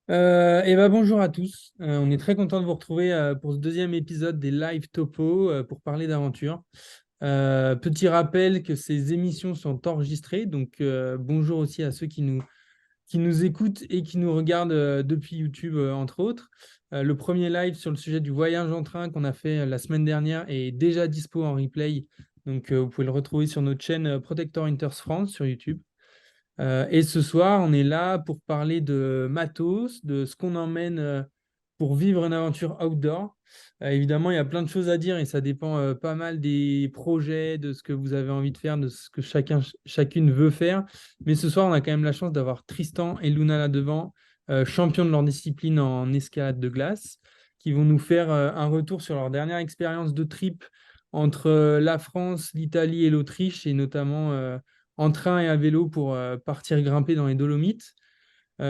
Bonjour à tous. On est très content de vous retrouver pour ce deuxième épisode des Live Topo pour parler d'aventure. Petit rappel que ces émissions sont enregistrées, donc bonjour aussi à ceux qui nous écoutent et qui nous regardent depuis YouTube, entre autres. Le premier live sur le sujet du voyage en train qu'on a fait la semaine dernière est déjà dispo en replay, donc vous pouvez le retrouver sur notre chaîne Protector Hunters France sur YouTube. Et ce soir, on est là pour parler de matos, de ce qu'on emmène pour vivre une aventure outdoor. Évidemment, il y a plein de choses à dire et ça dépend pas mal des projets, de ce que vous avez envie de faire, de ce que chacune veut faire. Mais ce soir, on a quand même la chance d'avoir Tristan et Luna là devant, champions de leur discipline en escalade de glace, qui vont nous faire un retour sur leur dernière expérience de trip entre la France, l'Italie et l'Autriche, et notamment en train et à vélo pour partir grimper dans les Dolomites. On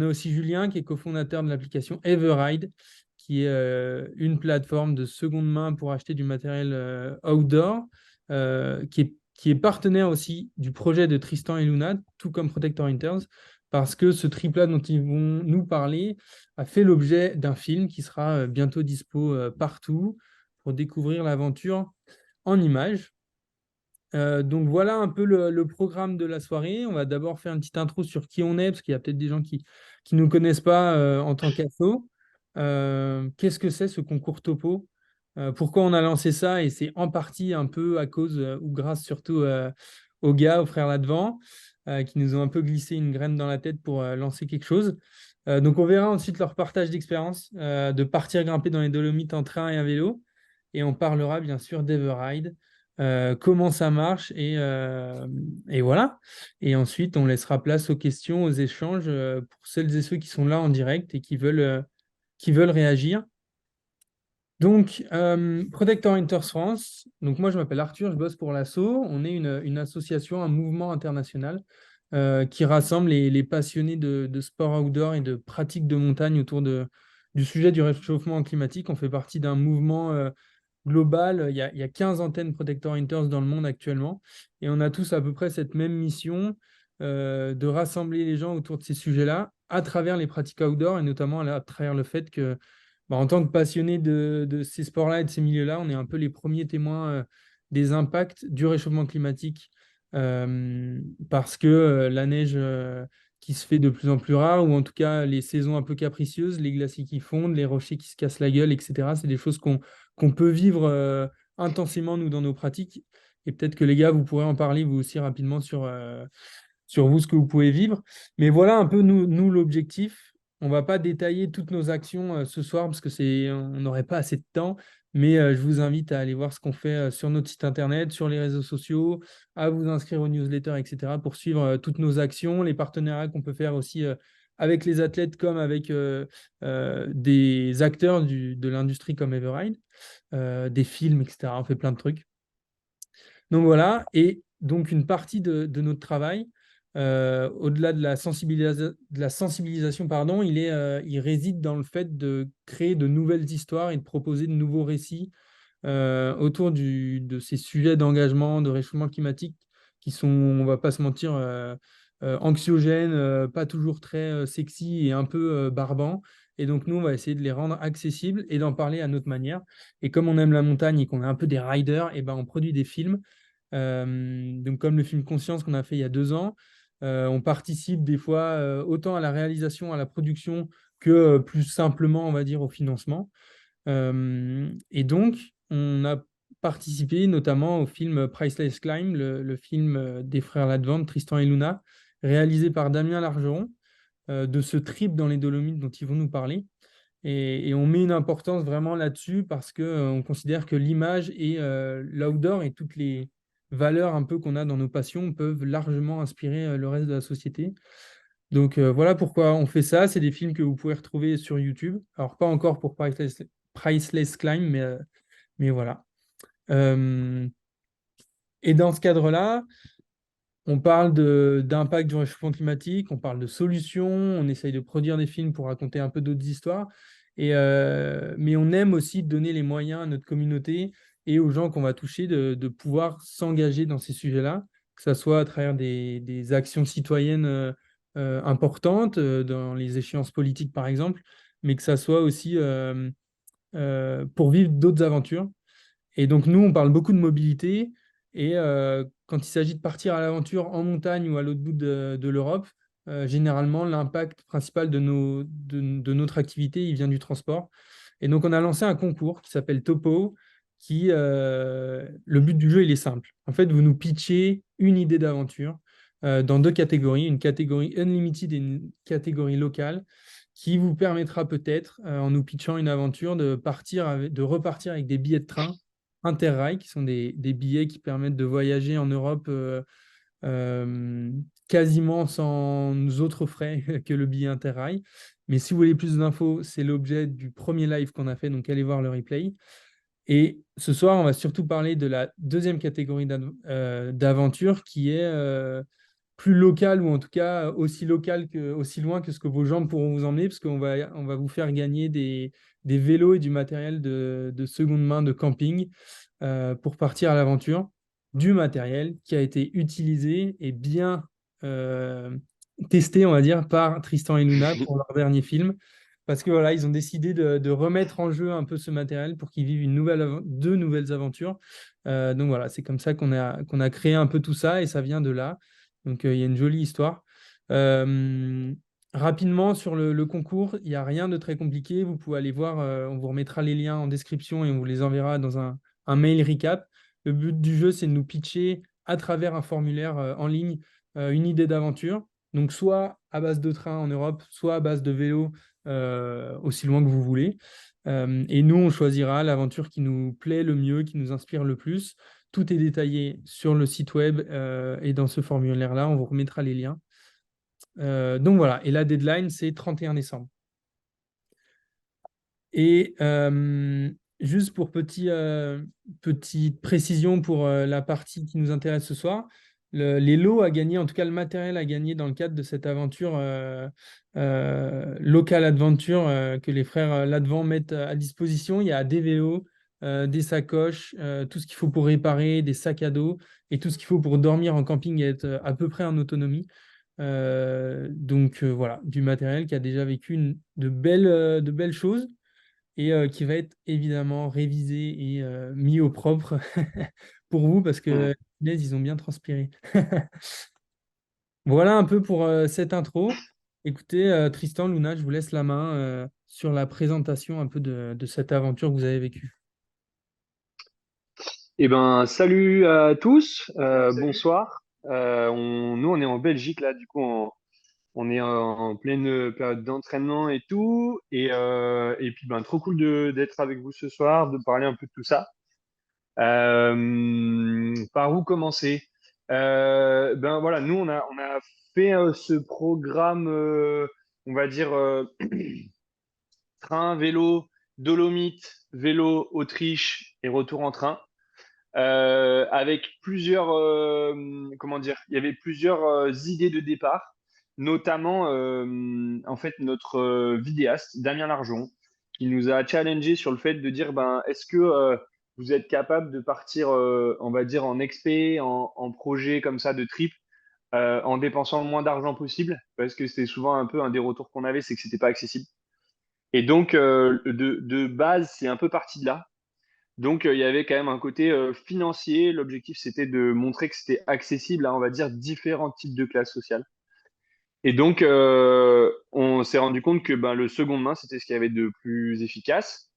a aussi Julien qui est cofondateur de l'application Everride, qui est une plateforme de seconde main pour acheter du matériel outdoor, qui est partenaire aussi du projet de Tristan et Luna, tout comme Protector Hunters, parce que ce trip-là dont ils vont nous parler a fait l'objet d'un film qui sera bientôt dispo partout pour découvrir l'aventure en images. Donc voilà un peu le programme de la soirée. On va d'abord faire une petite intro sur qui on est, parce qu'il y a peut-être des gens qui ne nous connaissent pas en tant qu'asso. Qu'est-ce que c'est ce concours topo? Pourquoi on a lancé ça? Et c'est en partie un peu à cause ou grâce surtout aux gars, aux frères là-devant, qui nous ont un peu glissé une graine dans la tête pour lancer quelque chose. Donc on verra ensuite leur partage d'expérience, de partir grimper dans les Dolomites en train et à vélo. Et on parlera bien sûr d'Everride, comment ça marche et voilà. Et ensuite, on laissera place aux questions, aux échanges pour celles et ceux qui sont là en direct et qui veulent réagir. Donc, Protector Hunters France. Donc, moi, je m'appelle Arthur, je bosse pour l'ASSO. On est une association, un mouvement international qui rassemble les passionnés de sport outdoor et de pratiques de montagne autour du sujet du réchauffement climatique. On fait partie d'un mouvement global. Il y a 15 antennes Protector Hunters dans le monde actuellement. Et on a tous à peu près cette même mission de rassembler les gens autour de ces sujets-là à travers les pratiques outdoor et notamment à travers le fait que, en tant que passionné de ces sports-là et de ces milieux-là, on est un peu les premiers témoins des impacts du réchauffement climatique parce que la neige qui se fait de plus en plus rare, ou en tout cas les saisons un peu capricieuses, les glaciers qui fondent, les rochers qui se cassent la gueule, etc. C'est des choses qu'on peut vivre intensément, nous, dans nos pratiques. Et peut-être que les gars, vous pourrez en parler, vous aussi, rapidement sur vous, ce que vous pouvez vivre. Mais voilà un peu, nous l'objectif. On ne va pas détailler toutes nos actions ce soir parce que on n'aurait pas assez de temps. Mais je vous invite à aller voir ce qu'on fait sur notre site internet, sur les réseaux sociaux, à vous inscrire aux newsletters, etc. pour suivre toutes nos actions, les partenariats qu'on peut faire aussi avec les athlètes comme avec des acteurs de l'industrie comme Everride, des films, etc. On fait plein de trucs. Donc voilà, et donc une partie de notre travail, au-delà de la sensibilisation, pardon, il réside dans le fait de créer de nouvelles histoires et de proposer de nouveaux récits autour de ces sujets d'engagement, de réchauffement climatique qui sont, on va pas se mentir, anxiogènes, pas toujours très sexy et un peu barbants. Et donc nous, on va essayer de les rendre accessibles et d'en parler à notre manière. Et comme on aime la montagne et qu'on est un peu des riders, et ben on produit des films. Donc comme le film Conscience qu'on a fait il y a 2 ans, on participe des fois autant à la réalisation, à la production que plus simplement, on va dire, au financement. Et donc, on a participé notamment au film Priceless Climb, le film des frères Ladvant, Tristan et Luna, réalisé par Damien Largeron, de ce trip dans les Dolomites dont ils vont nous parler. Et on met une importance vraiment là-dessus parce que on considère que l'image et l'outdoor et toutes les valeurs un peu qu'on a dans nos passions peuvent largement inspirer le reste de la société. Donc voilà pourquoi on fait ça. C'est des films que vous pouvez retrouver sur YouTube. Alors pas encore pour Priceless Climb, mais voilà. Euh, et dans ce cadre-là, on parle d'impact du réchauffement climatique, on parle de solutions, on essaye de produire des films pour raconter un peu d'autres histoires. Mais on aime aussi donner les moyens à notre communauté et aux gens qu'on va toucher de pouvoir s'engager dans ces sujets-là, que ce soit à travers des actions citoyennes importantes dans les échéances politiques, par exemple, mais que ça soit aussi pour vivre d'autres aventures. Et donc, nous, on parle beaucoup de mobilité. Et quand il s'agit de partir à l'aventure en montagne ou à l'autre bout de l'Europe, généralement, l'impact principal de notre activité, il vient du transport. Et donc, on a lancé un concours qui s'appelle Topo, le but du jeu, il est simple. En fait, vous nous pitchez une idée d'aventure dans deux catégories, une catégorie unlimited et une catégorie locale, qui vous permettra peut-être, en nous pitchant une aventure, de repartir avec des billets de train Interrail, qui sont des billets qui permettent de voyager en Europe euh, quasiment sans autres frais que le billet Interrail. Mais si vous voulez plus d'infos, c'est l'objet du premier live qu'on a fait, donc allez voir le replay. Et ce soir, on va surtout parler de la deuxième catégorie d'aventure qui est plus locale, ou en tout cas aussi locale aussi loin que ce que vos jambes pourront vous emmener, parce qu'on va vous faire gagner des vélos et du matériel de seconde main de camping pour partir à l'aventure. Du matériel qui a été utilisé et bien euh, testé, on va dire, par Tristan et Luna pour leur dernier film. Parce que voilà, ils ont décidé de remettre en jeu un peu ce matériel pour qu'ils vivent deux nouvelles aventures. Donc voilà, c'est comme ça qu'on a créé un peu tout ça et ça vient de là. Donc il y a une jolie histoire. Euh, Rapidement sur le concours, il n'y a rien de très compliqué. Vous pouvez aller voir, on vous remettra les liens en description et on vous les enverra dans un mail recap. Le but du jeu, c'est de nous pitcher à travers un formulaire en ligne une idée d'aventure. Donc soit à base de train en Europe, soit à base de vélo aussi loin que vous voulez. Et nous, on choisira l'aventure qui nous plaît le mieux, qui nous inspire le plus. Tout est détaillé sur le site web et dans ce formulaire-là, on vous remettra les liens. Donc voilà, et la deadline, c'est 31 décembre. Et juste pour petite précision pour la partie qui nous intéresse ce soir, les lots à gagner, en tout cas le matériel à gagner dans le cadre de cette aventure Local Adventure que les frères Ladvant mettent à disposition, il y a des vélos, des sacoches, tout ce qu'il faut pour réparer, des sacs à dos et tout ce qu'il faut pour dormir en camping et être à peu près en autonomie. Donc voilà, du matériel qui a déjà vécu de belles choses et qui va être évidemment révisé et mis au propre pour vous parce que ils ont bien transpiré. Voilà un peu pour cette intro. Écoutez, Tristan, Luna, je vous laisse la main sur la présentation un peu de cette aventure que vous avez vécue. Eh ben, salut à tous, bonsoir. Nous, on est en Belgique là, du coup, on est en pleine période d'entraînement et tout, et puis ben trop cool d'être avec vous ce soir, de parler un peu de tout ça. Par où commencer? Ben voilà, nous on a fait ce programme, on va dire train, vélo, Dolomite, vélo, Autriche et retour en train. Avec plusieurs, comment dire, il y avait plusieurs idées de départ, notamment en fait notre vidéaste Damien Largeon, qui nous a challengé sur le fait de dire ben est-ce que vous êtes capable de partir, on va dire en expé, en projet comme ça de trip, en dépensant le moins d'argent possible, parce que c'était souvent un peu un des retours qu'on avait, c'est que c'était pas accessible. Et donc de base, c'est un peu parti de là. Donc, il y avait quand même un côté financier. L'objectif, c'était de montrer que c'était accessible à, on va dire, différents types de classes sociales. Et donc, on s'est rendu compte que ben, le seconde main, c'était ce qu'il y avait de plus efficace.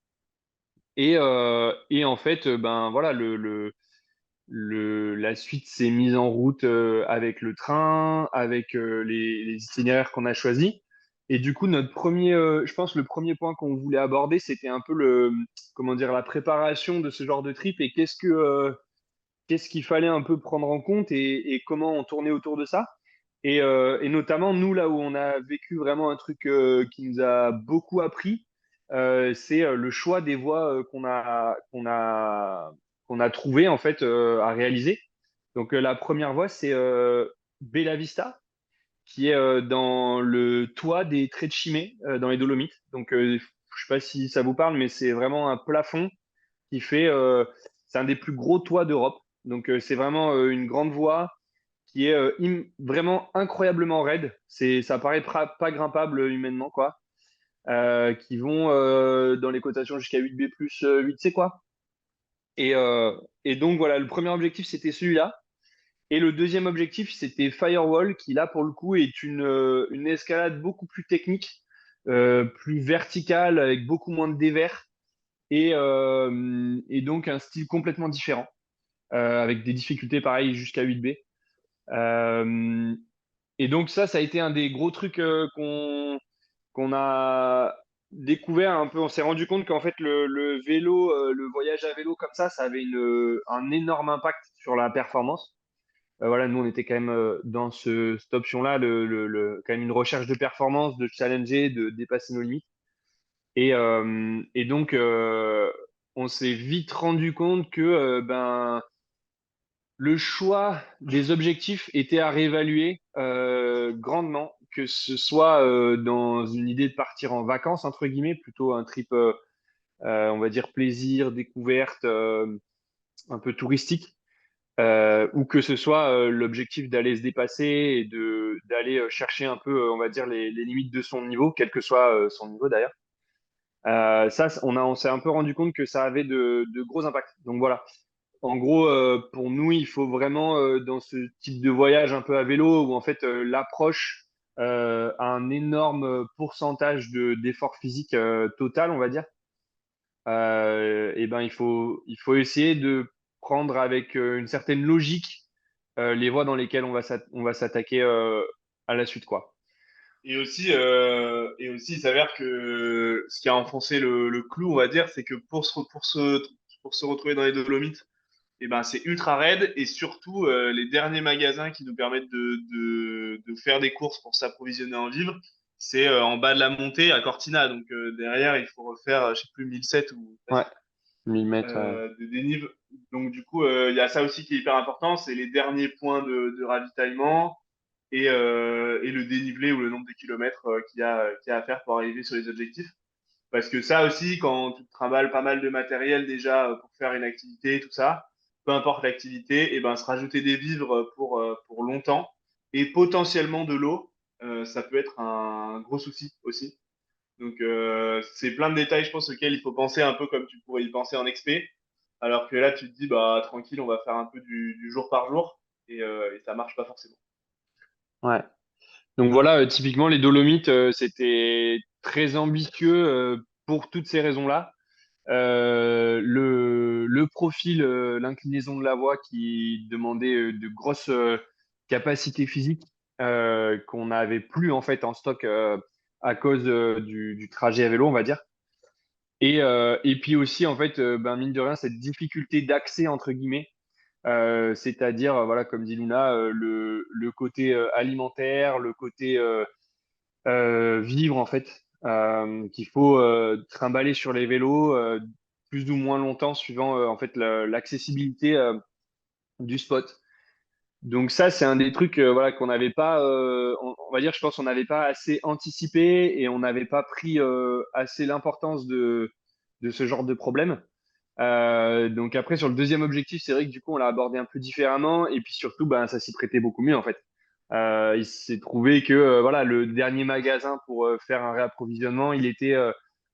Et en fait, ben voilà, la suite s'est mise en route avec le train, avec les itinéraires qu'on a choisis. Et du coup, je pense, le premier point qu'on voulait aborder, c'était un peu comment dire, la préparation de ce genre de trip et qu'est-ce qu'il fallait un peu prendre en compte et comment on tournait autour de ça. Et notamment, nous, là où on a vécu vraiment un truc qui nous a beaucoup appris, c'est le choix des voies qu'on a trouvé en fait à réaliser. Donc la première voie, c'est Bella Vista, qui est dans le toit des Traits de Chimay, dans les Dolomites. Donc je sais pas si ça vous parle, mais c'est vraiment un plafond c'est un des plus gros toits d'Europe. Donc c'est vraiment une grande voie qui est vraiment incroyablement raide. Ça paraît pas grimpable humainement, quoi. Qui vont dans les cotations jusqu'à 8B plus 8C, quoi. Et, euh, et donc, voilà, le premier objectif, c'était celui-là. Et le deuxième objectif, c'était Firewall, qui là, pour le coup, est une escalade beaucoup plus technique, plus verticale, avec beaucoup moins de dévers, et donc un style complètement différent, avec des difficultés pareilles jusqu'à 8B. Euh, et donc ça a été un des gros trucs qu'on a découvert un peu. On s'est rendu compte qu'en fait, le vélo, le voyage à vélo comme ça avait un énorme impact sur la performance. Voilà, nous, on était quand même dans cette option-là, quand même une recherche de performance, de challenger, de dépasser nos limites. Et donc, on s'est vite rendu compte que le choix des objectifs était à réévaluer grandement, que ce soit dans une idée de partir en vacances, entre guillemets, plutôt un trip, on va dire, plaisir, découverte, un peu touristique, ou que ce soit l'objectif d'aller se dépasser et d'aller chercher un peu, on va dire, les limites de son niveau, quel que soit son niveau d'ailleurs. On s'est un peu rendu compte que ça avait de gros impacts. Donc voilà. En gros, pour nous, il faut vraiment, dans ce type de voyage un peu à vélo, où en fait l'approche a un énorme pourcentage d'effort physique total, on va dire, et ben il faut essayer de prendre avec une certaine logique les voies dans lesquelles on va s'attaquer à la suite, quoi. Et aussi, il s'avère que ce qui a enfoncé le clou, on va dire, c'est que pour se retrouver dans les Dolomites, et ben, c'est ultra raide et surtout les derniers magasins qui nous permettent de faire des courses pour s'approvisionner en vivres, c'est en bas de la montée à Cortina. Donc derrière, il faut refaire, je sais plus, 1007 ou Ouais, presque 1000 mètres. de dénive. Donc du coup, il y a ça aussi qui est hyper important, c'est les derniers points de ravitaillement et le dénivelé ou le nombre de kilomètres qu'il y a à faire pour arriver sur les objectifs. Parce que ça aussi, quand tu te trimbales pas mal de matériel déjà pour faire une activité, tout ça, peu importe l'activité, et ben se rajouter des vivres pour longtemps et potentiellement de l'eau, ça peut être un gros souci aussi. Donc c'est plein de détails, je pense, auxquels il faut penser un peu comme tu pourrais y penser en expé. Alors que là, tu te dis, bah tranquille, on va faire un peu du jour par jour et ça marche pas forcément. Ouais. Donc voilà, typiquement les Dolomites, c'était très ambitieux pour toutes ces raisons-là. Le profil, l'inclinaison de la voie qui demandait de grosses capacités physiques qu'on n'avait plus en fait en stock à cause du trajet à vélo, on va dire. Et puis aussi, en fait, ben, mine de rien, cette difficulté d'accès, entre guillemets, c'est-à-dire, voilà, comme dit Luna, le côté alimentaire, le côté vivre, en fait, qu'il faut trimballer sur les vélos plus ou moins longtemps, suivant en fait l'accessibilité du spot. Donc ça, c'est un des trucs voilà, qu'on n'avait pas, on va dire, je pense, on n'avait pas assez anticipé et on n'avait pas pris assez l'importance de ce genre de problème. Donc après, sur le deuxième objectif, c'est vrai que du coup, on l'a abordé un peu différemment et puis surtout, ben, ça s'y prêtait beaucoup mieux en fait. Il s'est trouvé que voilà, le dernier magasin pour faire un réapprovisionnement, il était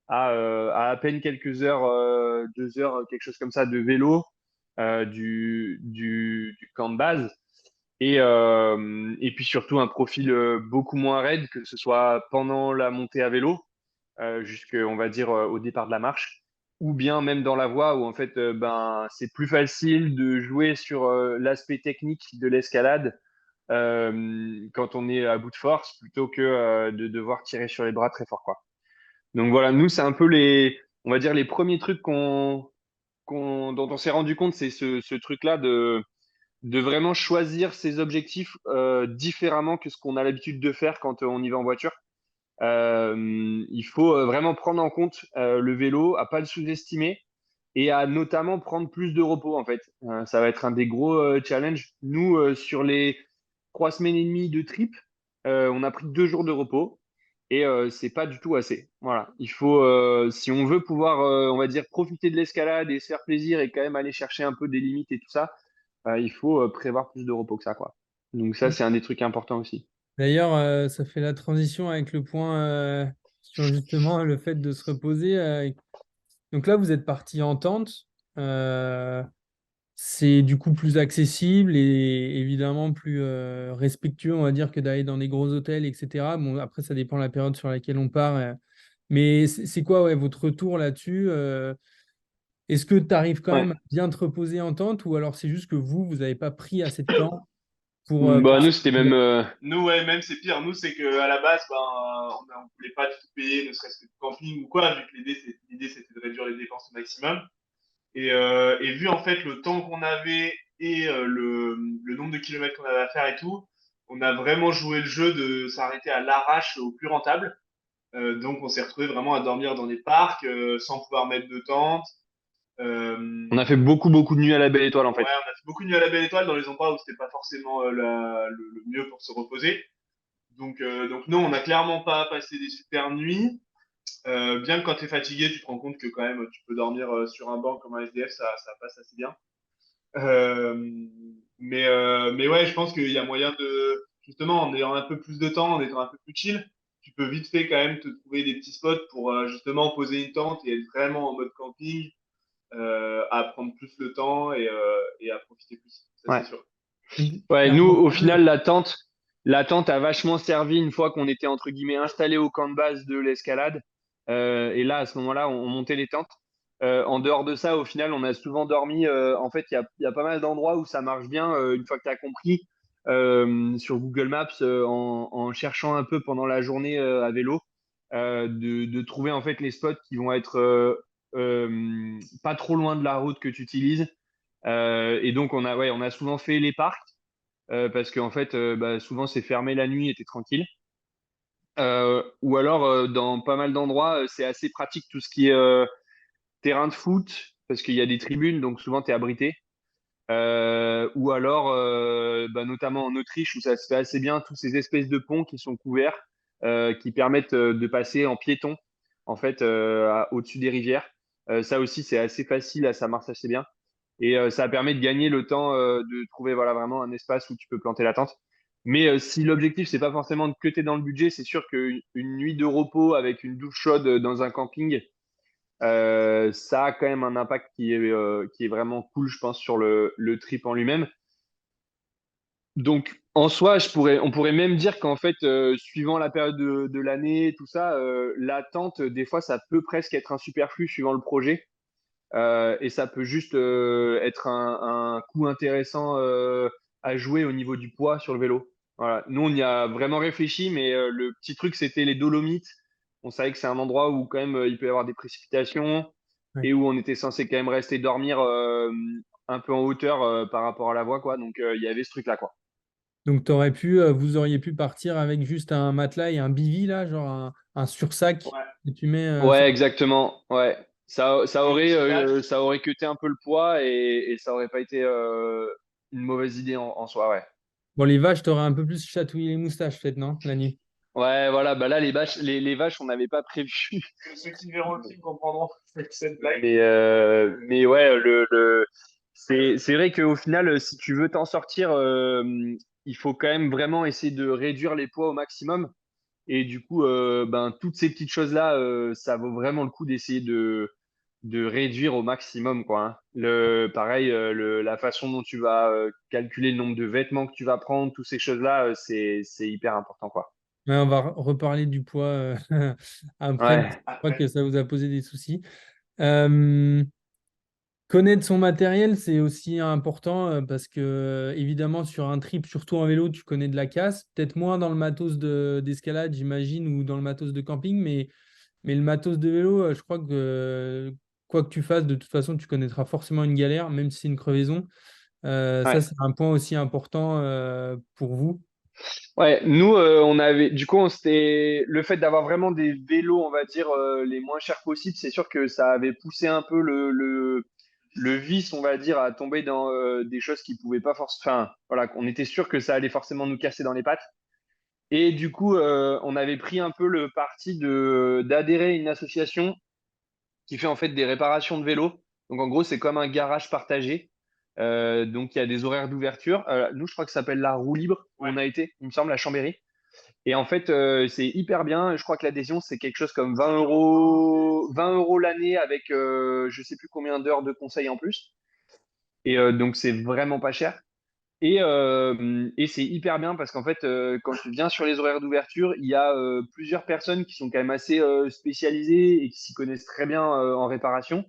à peine quelques heures, 2 heures, quelque chose comme ça, de vélo du camp de base. Et puis surtout un profil beaucoup moins raide, que ce soit pendant la montée à vélo, on va dire, au départ de la marche, ou bien même dans la voie où en fait, ben, c'est plus facile de jouer sur l'aspect technique de l'escalade quand on est à bout de force, plutôt que de devoir tirer sur les bras très fort, quoi. Donc voilà, nous, c'est un peu on va dire, les premiers trucs dont on s'est rendu compte, c'est ce truc-là de vraiment choisir ses objectifs différemment que ce qu'on a l'habitude de faire quand on y va en voiture. Il faut vraiment prendre en compte le vélo, à pas le sous-estimer et à notamment prendre plus de repos en fait. Ça va être un des gros challenges. Nous, sur les 3 semaines et demie de trip, on a pris 2 jours de repos et c'est pas du tout assez. Voilà, il faut, si on veut pouvoir, on va dire, profiter de l'escalade et se faire plaisir et quand même aller chercher un peu des limites et tout ça, il faut prévoir plus de repos que ça, quoi. Donc ça, c'est un des trucs importants aussi. D'ailleurs, ça fait la transition avec le point sur justement le fait de se reposer. Donc là, vous êtes parti en tente. Euh, c'est du coup plus accessible et évidemment plus respectueux, on va dire, que d'aller dans des gros hôtels, etc. Bon, après, ça dépend de la période sur laquelle on part. Mais c'est quoi, ouais, votre retour là-dessus? Est-ce que tu arrives quand Ouais. même à bien te reposer en tente ou alors c'est juste que vous n'avez pas pris assez de temps Bah, pour nous, c'était même. Nous, ouais, même c'est pire. Nous, c'est que à la base, ben, on voulait pas du tout payer, ne serait-ce que du camping ou quoi, vu que l'idée, c'était de réduire les dépenses au maximum. Et vu en fait le temps qu'on avait et le nombre de kilomètres qu'on avait à faire et tout, on a vraiment joué le jeu de s'arrêter à l'arrache au plus rentable. Donc, on s'est retrouvé vraiment à dormir dans des parcs sans pouvoir mettre de tente. On a Euh, fait beaucoup, beaucoup de nuits à la Belle Étoile, en Ouais, fait. on a fait beaucoup de nuits à la Belle Étoile dans les endroits où c'était pas forcément le mieux pour se reposer. Donc non, on n'a clairement pas passé des super nuits. Bien que quand tu es fatigué, tu te rends compte que quand même tu peux dormir sur un banc comme un SDF, ça passe assez bien. Euh, mais ouais, je pense qu'il y a moyen de, justement, en ayant un peu plus de temps, en étant un peu plus chill, tu peux vite fait quand même te trouver des petits spots pour justement poser une tente et être vraiment en mode camping, à prendre plus le temps et à profiter plus. Ça, c'est Ouais. sûr. Ouais, Et nous, au avant, final, la tente a vachement servi une fois qu'on était, entre guillemets, installé au camp de base de l'escalade. Et là, à ce moment-là, on montait les tentes. En dehors de ça, au final, on a souvent dormi. En fait, il y a pas mal d'endroits où ça marche bien, une fois que tu as compris, sur Google Maps, en cherchant un peu pendant la journée à vélo, de trouver en fait les spots qui vont être pas trop loin de la route que tu utilises. Et donc, ouais, on a souvent fait les parcs parce qu'en fait, bah, souvent c'est fermé la nuit et t'es tranquille. Ou alors, dans pas mal d'endroits, c'est assez pratique tout ce qui est terrain de foot, parce qu'il y a des tribunes, donc souvent t'es abrité. Ou alors, bah, notamment en Autriche, où ça se fait assez bien, tous ces espèces de ponts qui sont couverts, qui permettent de passer en piéton, en fait, au-dessus des rivières. Ça aussi, c'est assez facile, là, ça marche assez bien. Et ça permet de gagner le temps de trouver voilà, vraiment un espace où tu peux planter la tente. Mais si l'objectif, c'est pas forcément de cutter dans le budget, c'est sûr qu'une nuit de repos avec une douche chaude dans un camping, ça a quand même un impact qui est vraiment cool, je pense, sur le trip en lui-même. Donc, en soi, on pourrait même dire qu'en fait, suivant la période de l'année, tout ça, l'attente, des fois, ça peut presque être un superflu suivant le projet. Et ça peut juste être un coup intéressant à jouer au niveau du poids sur le vélo. Voilà. Nous, on y a vraiment réfléchi, mais le petit truc, c'était les Dolomites. On savait que c'est un endroit où quand même il peut y avoir des précipitations ouais. et où on était censé quand même rester dormir un peu en hauteur par rapport à la voie, quoi. Donc il y avait ce truc-là, quoi. Donc, vous auriez pu partir avec juste un matelas et un bivy, là, genre un sursac Ouais. que tu mets Ouais, exactement. Ouais. Le petit sac. Ça aurait cuté un peu le poids et ça aurait pas été une mauvaise idée en soi, ouais. Bon, les vaches, t'aurais un peu plus chatouillé les moustaches, peut-être, non, la nuit? Ouais, voilà, bah là, les vaches, on n'avait pas prévu. Ceux qui verront le film comprendront cette blague. Mais ouais, c'est vrai qu'au final, si tu veux t'en sortir, il faut quand même vraiment essayer de réduire les poids au maximum. Et du coup, ben, toutes ces petites choses-là, ça vaut vraiment le coup d'essayer de réduire au maximum, quoi, hein. Pareil, la façon dont tu vas calculer le nombre de vêtements que tu vas prendre, toutes ces choses-là, c'est hyper important, quoi. Ouais, on va reparler du poids après, mais je Ouais. crois que Après. ça vous a posé des soucis. Euh, Connaître son matériel, c'est aussi important parce que, évidemment, sur un trip, surtout en vélo, tu connais de la casse. Peut-être moins dans le matos d'escalade, j'imagine, ou dans le matos de camping, mais le matos de vélo, je crois que quoi que tu fasses, de toute façon, tu connaîtras forcément une galère, même si c'est une crevaison. Ça, Ouais. c'est un point aussi important pour vous. Ouais, nous, du coup, c'était le fait d'avoir vraiment des vélos, on va dire, les moins chers possibles, c'est sûr que ça avait poussé un peu le vice, on va dire, à tomber dans des choses qui pouvaient pas forcément, enfin, voilà, on était sûr que ça allait forcément nous casser dans les pattes. Et du coup, on avait pris un peu le parti d'adhérer à une association qui fait en fait des réparations de vélos. Donc, en gros, c'est comme un garage partagé. Donc, il y a des horaires d'ouverture. Nous, je crois que ça s'appelle la roue libre où Ouais. on a été, il me semble, à Chambéry. Et en fait, c'est hyper bien. Je crois que l'adhésion, c'est quelque chose comme 20 € l'année avec je sais plus combien d'heures de conseil en plus. Et donc, c'est vraiment pas cher. Et c'est hyper bien parce qu'en fait, quand tu viens sur les horaires d'ouverture, il y a plusieurs personnes qui sont quand même assez spécialisées et qui s'y connaissent très bien en réparation.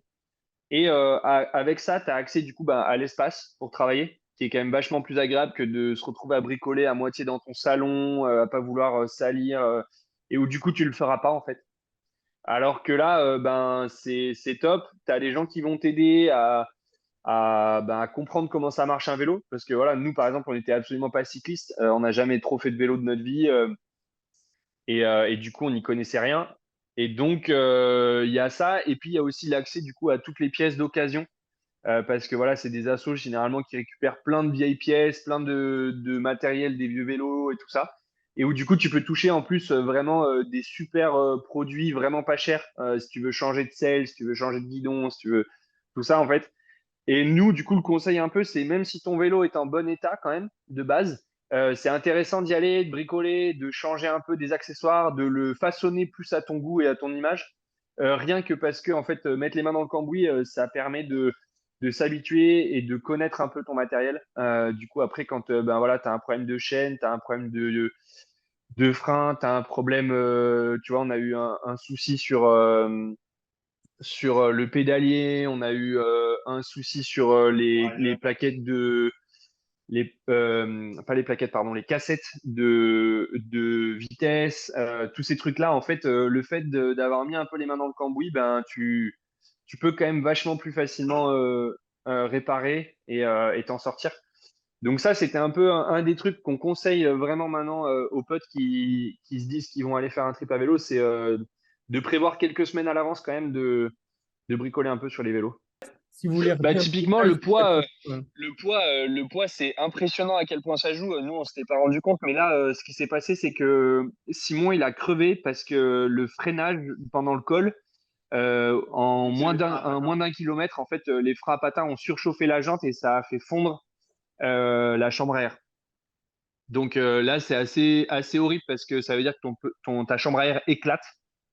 Et avec ça, tu as accès du coup bah, à l'espace pour travailler, qui est quand même vachement plus agréable que de se retrouver à bricoler à moitié dans ton salon, à pas vouloir salir, et où du coup tu le feras pas en fait. Alors que là, ben c'est top. Tu as des gens qui vont t'aider à comprendre comment ça marche un vélo, parce que voilà, nous par exemple, on n'était absolument pas cyclistes, on n'a jamais trop fait de vélo de notre vie, et du coup, on n'y connaissait rien. Et donc, il y a ça. Et puis, il y a aussi l'accès du coup à toutes les pièces d'occasion parce que voilà, c'est des assos généralement qui récupèrent plein de vieilles pièces, plein de matériel, des vieux vélos et tout ça. Et où du coup, tu peux toucher en plus vraiment des super produits vraiment pas chers si tu veux changer de selle, si tu veux changer de guidon, si tu veux tout ça en fait. Et nous, du coup, le conseil un peu, c'est même si ton vélo est en bon état quand même, de base, c'est intéressant d'y aller, de bricoler, de changer un peu des accessoires, de le façonner plus à ton goût et à ton image. Rien que parce que, en fait, mettre les mains dans le cambouis, ça permet de s'habituer et de connaître un peu ton matériel. Du coup, après, quand ben, voilà, tu as un problème de chaîne, tu as un problème de frein, tu as un problème, tu vois, on a eu un souci sur le pédalier, on a eu un souci sur les plaquettes pas les plaquettes, pardon, les cassettes de vitesse, tous ces trucs-là. En fait, le fait d'avoir mis un peu les mains dans le cambouis, ben, tu peux quand même vachement plus facilement réparer et t'en sortir. Donc ça, c'était un peu un des trucs qu'on conseille vraiment maintenant aux potes qui se disent qu'ils vont aller faire un trip à vélo, c'est de prévoir quelques semaines à l'avance quand même de bricoler un peu sur les vélos. Si vous voulez Bah, retenir le typiquement, message, le poids, c'est impressionnant à quel point ça joue. Nous, on s'était pas rendu compte, mais là, ce qui s'est passé, c'est que Simon, il a crevé parce que le freinage pendant le col, en moins d'un kilomètre, en fait, les freins à patins ont surchauffé la jante et ça a fait fondre la chambre à air. Donc là, c'est assez horrible parce que ça veut dire que ta chambre à air éclate,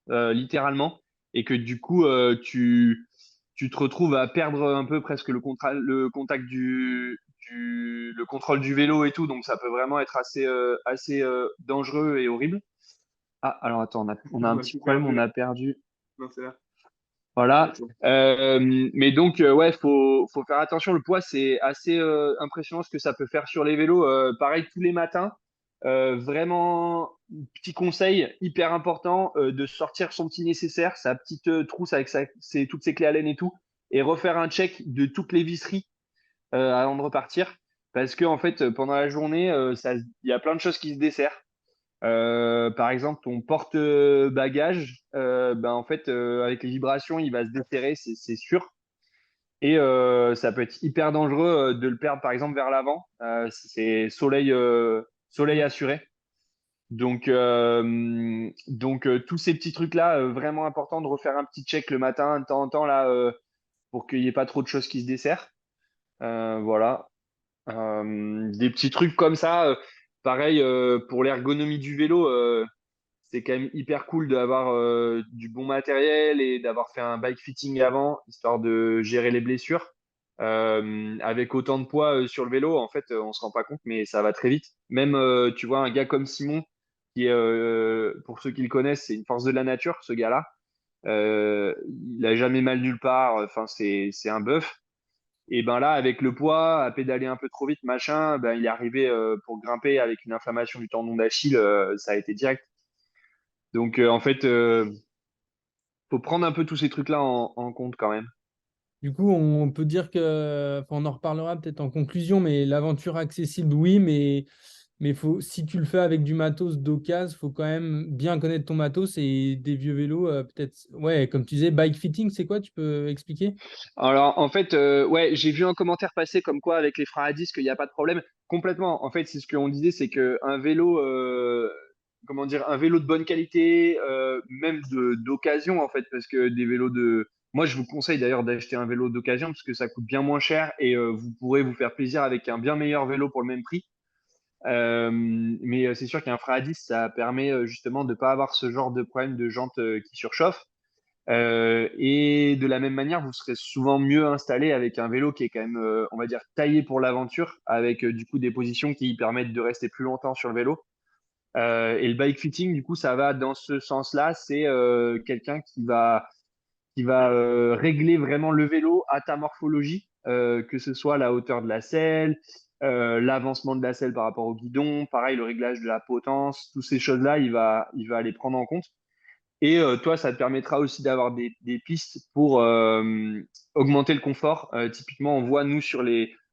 littéralement, et que du coup, tu te retrouves à perdre un peu presque le contact le contrôle du vélo et tout. Donc ça peut vraiment être assez dangereux et horrible. Ah, alors attends, on a un On a petit tout problème, on perdu. a perdu. Non, c'est là. Voilà. Attends. Mais donc, ouais, faut faire attention. Le poids, c'est assez impressionnant ce que ça peut faire sur les vélos. Pareil, tous les matins, vraiment, petit conseil hyper important de sortir son petit nécessaire, sa petite trousse avec toutes ses clés Allen et tout, et refaire un check de toutes les visseries avant de repartir. Parce que, en fait, pendant la journée, il y a plein de choses qui se desserrent. Par exemple, ton porte-bagages, ben, en fait, avec les vibrations, il va se desserrer, c'est sûr. Et ça peut être hyper dangereux de le perdre, par exemple, vers l'avant. C'est soleil assuré. Donc, tous ces petits trucs-là, vraiment important de refaire un petit check le matin, de temps en temps, là, pour qu'il n'y ait pas trop de choses qui se desserrent. Voilà. Des petits trucs comme ça. Pareil, pour l'ergonomie du vélo, c'est quand même hyper cool d'avoir du bon matériel et d'avoir fait un bike fitting avant, histoire de gérer les blessures. Avec autant de poids sur le vélo, en fait, on se rend pas compte, mais ça va très vite. Même, tu vois, un gars comme Simon, qui est, pour ceux qui le connaissent, c'est une force de la nature, ce gars-là. Il a jamais mal nulle part. Enfin, c'est un bœuf. Et ben là, avec le poids, à pédaler un peu trop vite, machin, ben, il est arrivé pour grimper avec une inflammation du tendon d'Achille, ça a été direct. Donc en fait, faut prendre un peu tous ces trucs-là en compte quand même. du coup, on peut dire que, enfin, on en reparlera peut-être en conclusion, mais l'aventure accessible, oui, mais faut, si tu le fais avec du matos d'occasion, faut quand même bien connaître ton matos et des vieux vélos, peut-être. Ouais, comme tu disais, bike fitting, c'est quoi? Tu peux expliquer? Alors en fait, ouais, j'ai vu un commentaire passer comme quoi avec les freins à disque, il n'y a pas de problème. Complètement. En fait, c'est ce qu'on disait, c'est que un vélo, comment dire, un vélo de bonne qualité, même d'occasion en fait, parce que des vélos de Moi, je vous conseille d'ailleurs d'acheter un vélo d'occasion parce que ça coûte bien moins cher et vous pourrez vous faire plaisir avec un bien meilleur vélo pour le même prix. Mais c'est sûr qu'un frein à disque, ça permet justement de ne pas avoir ce genre de problème de jantes qui surchauffent. Et de la même manière, vous serez souvent mieux installé avec un vélo qui est quand même, on va dire, taillé pour l'aventure, avec du coup des positions qui permettent de rester plus longtemps sur le vélo. Et le bike fitting, du coup, ça va dans ce sens-là. C'est quelqu'un qui va régler vraiment le vélo à ta morphologie, que ce soit la hauteur de la selle, l'avancement de la selle par rapport au guidon, pareil, le réglage de la potence, toutes ces choses-là, il va les prendre en compte. Et toi, ça te permettra aussi d'avoir des pistes pour augmenter le confort. Typiquement, on voit, nous,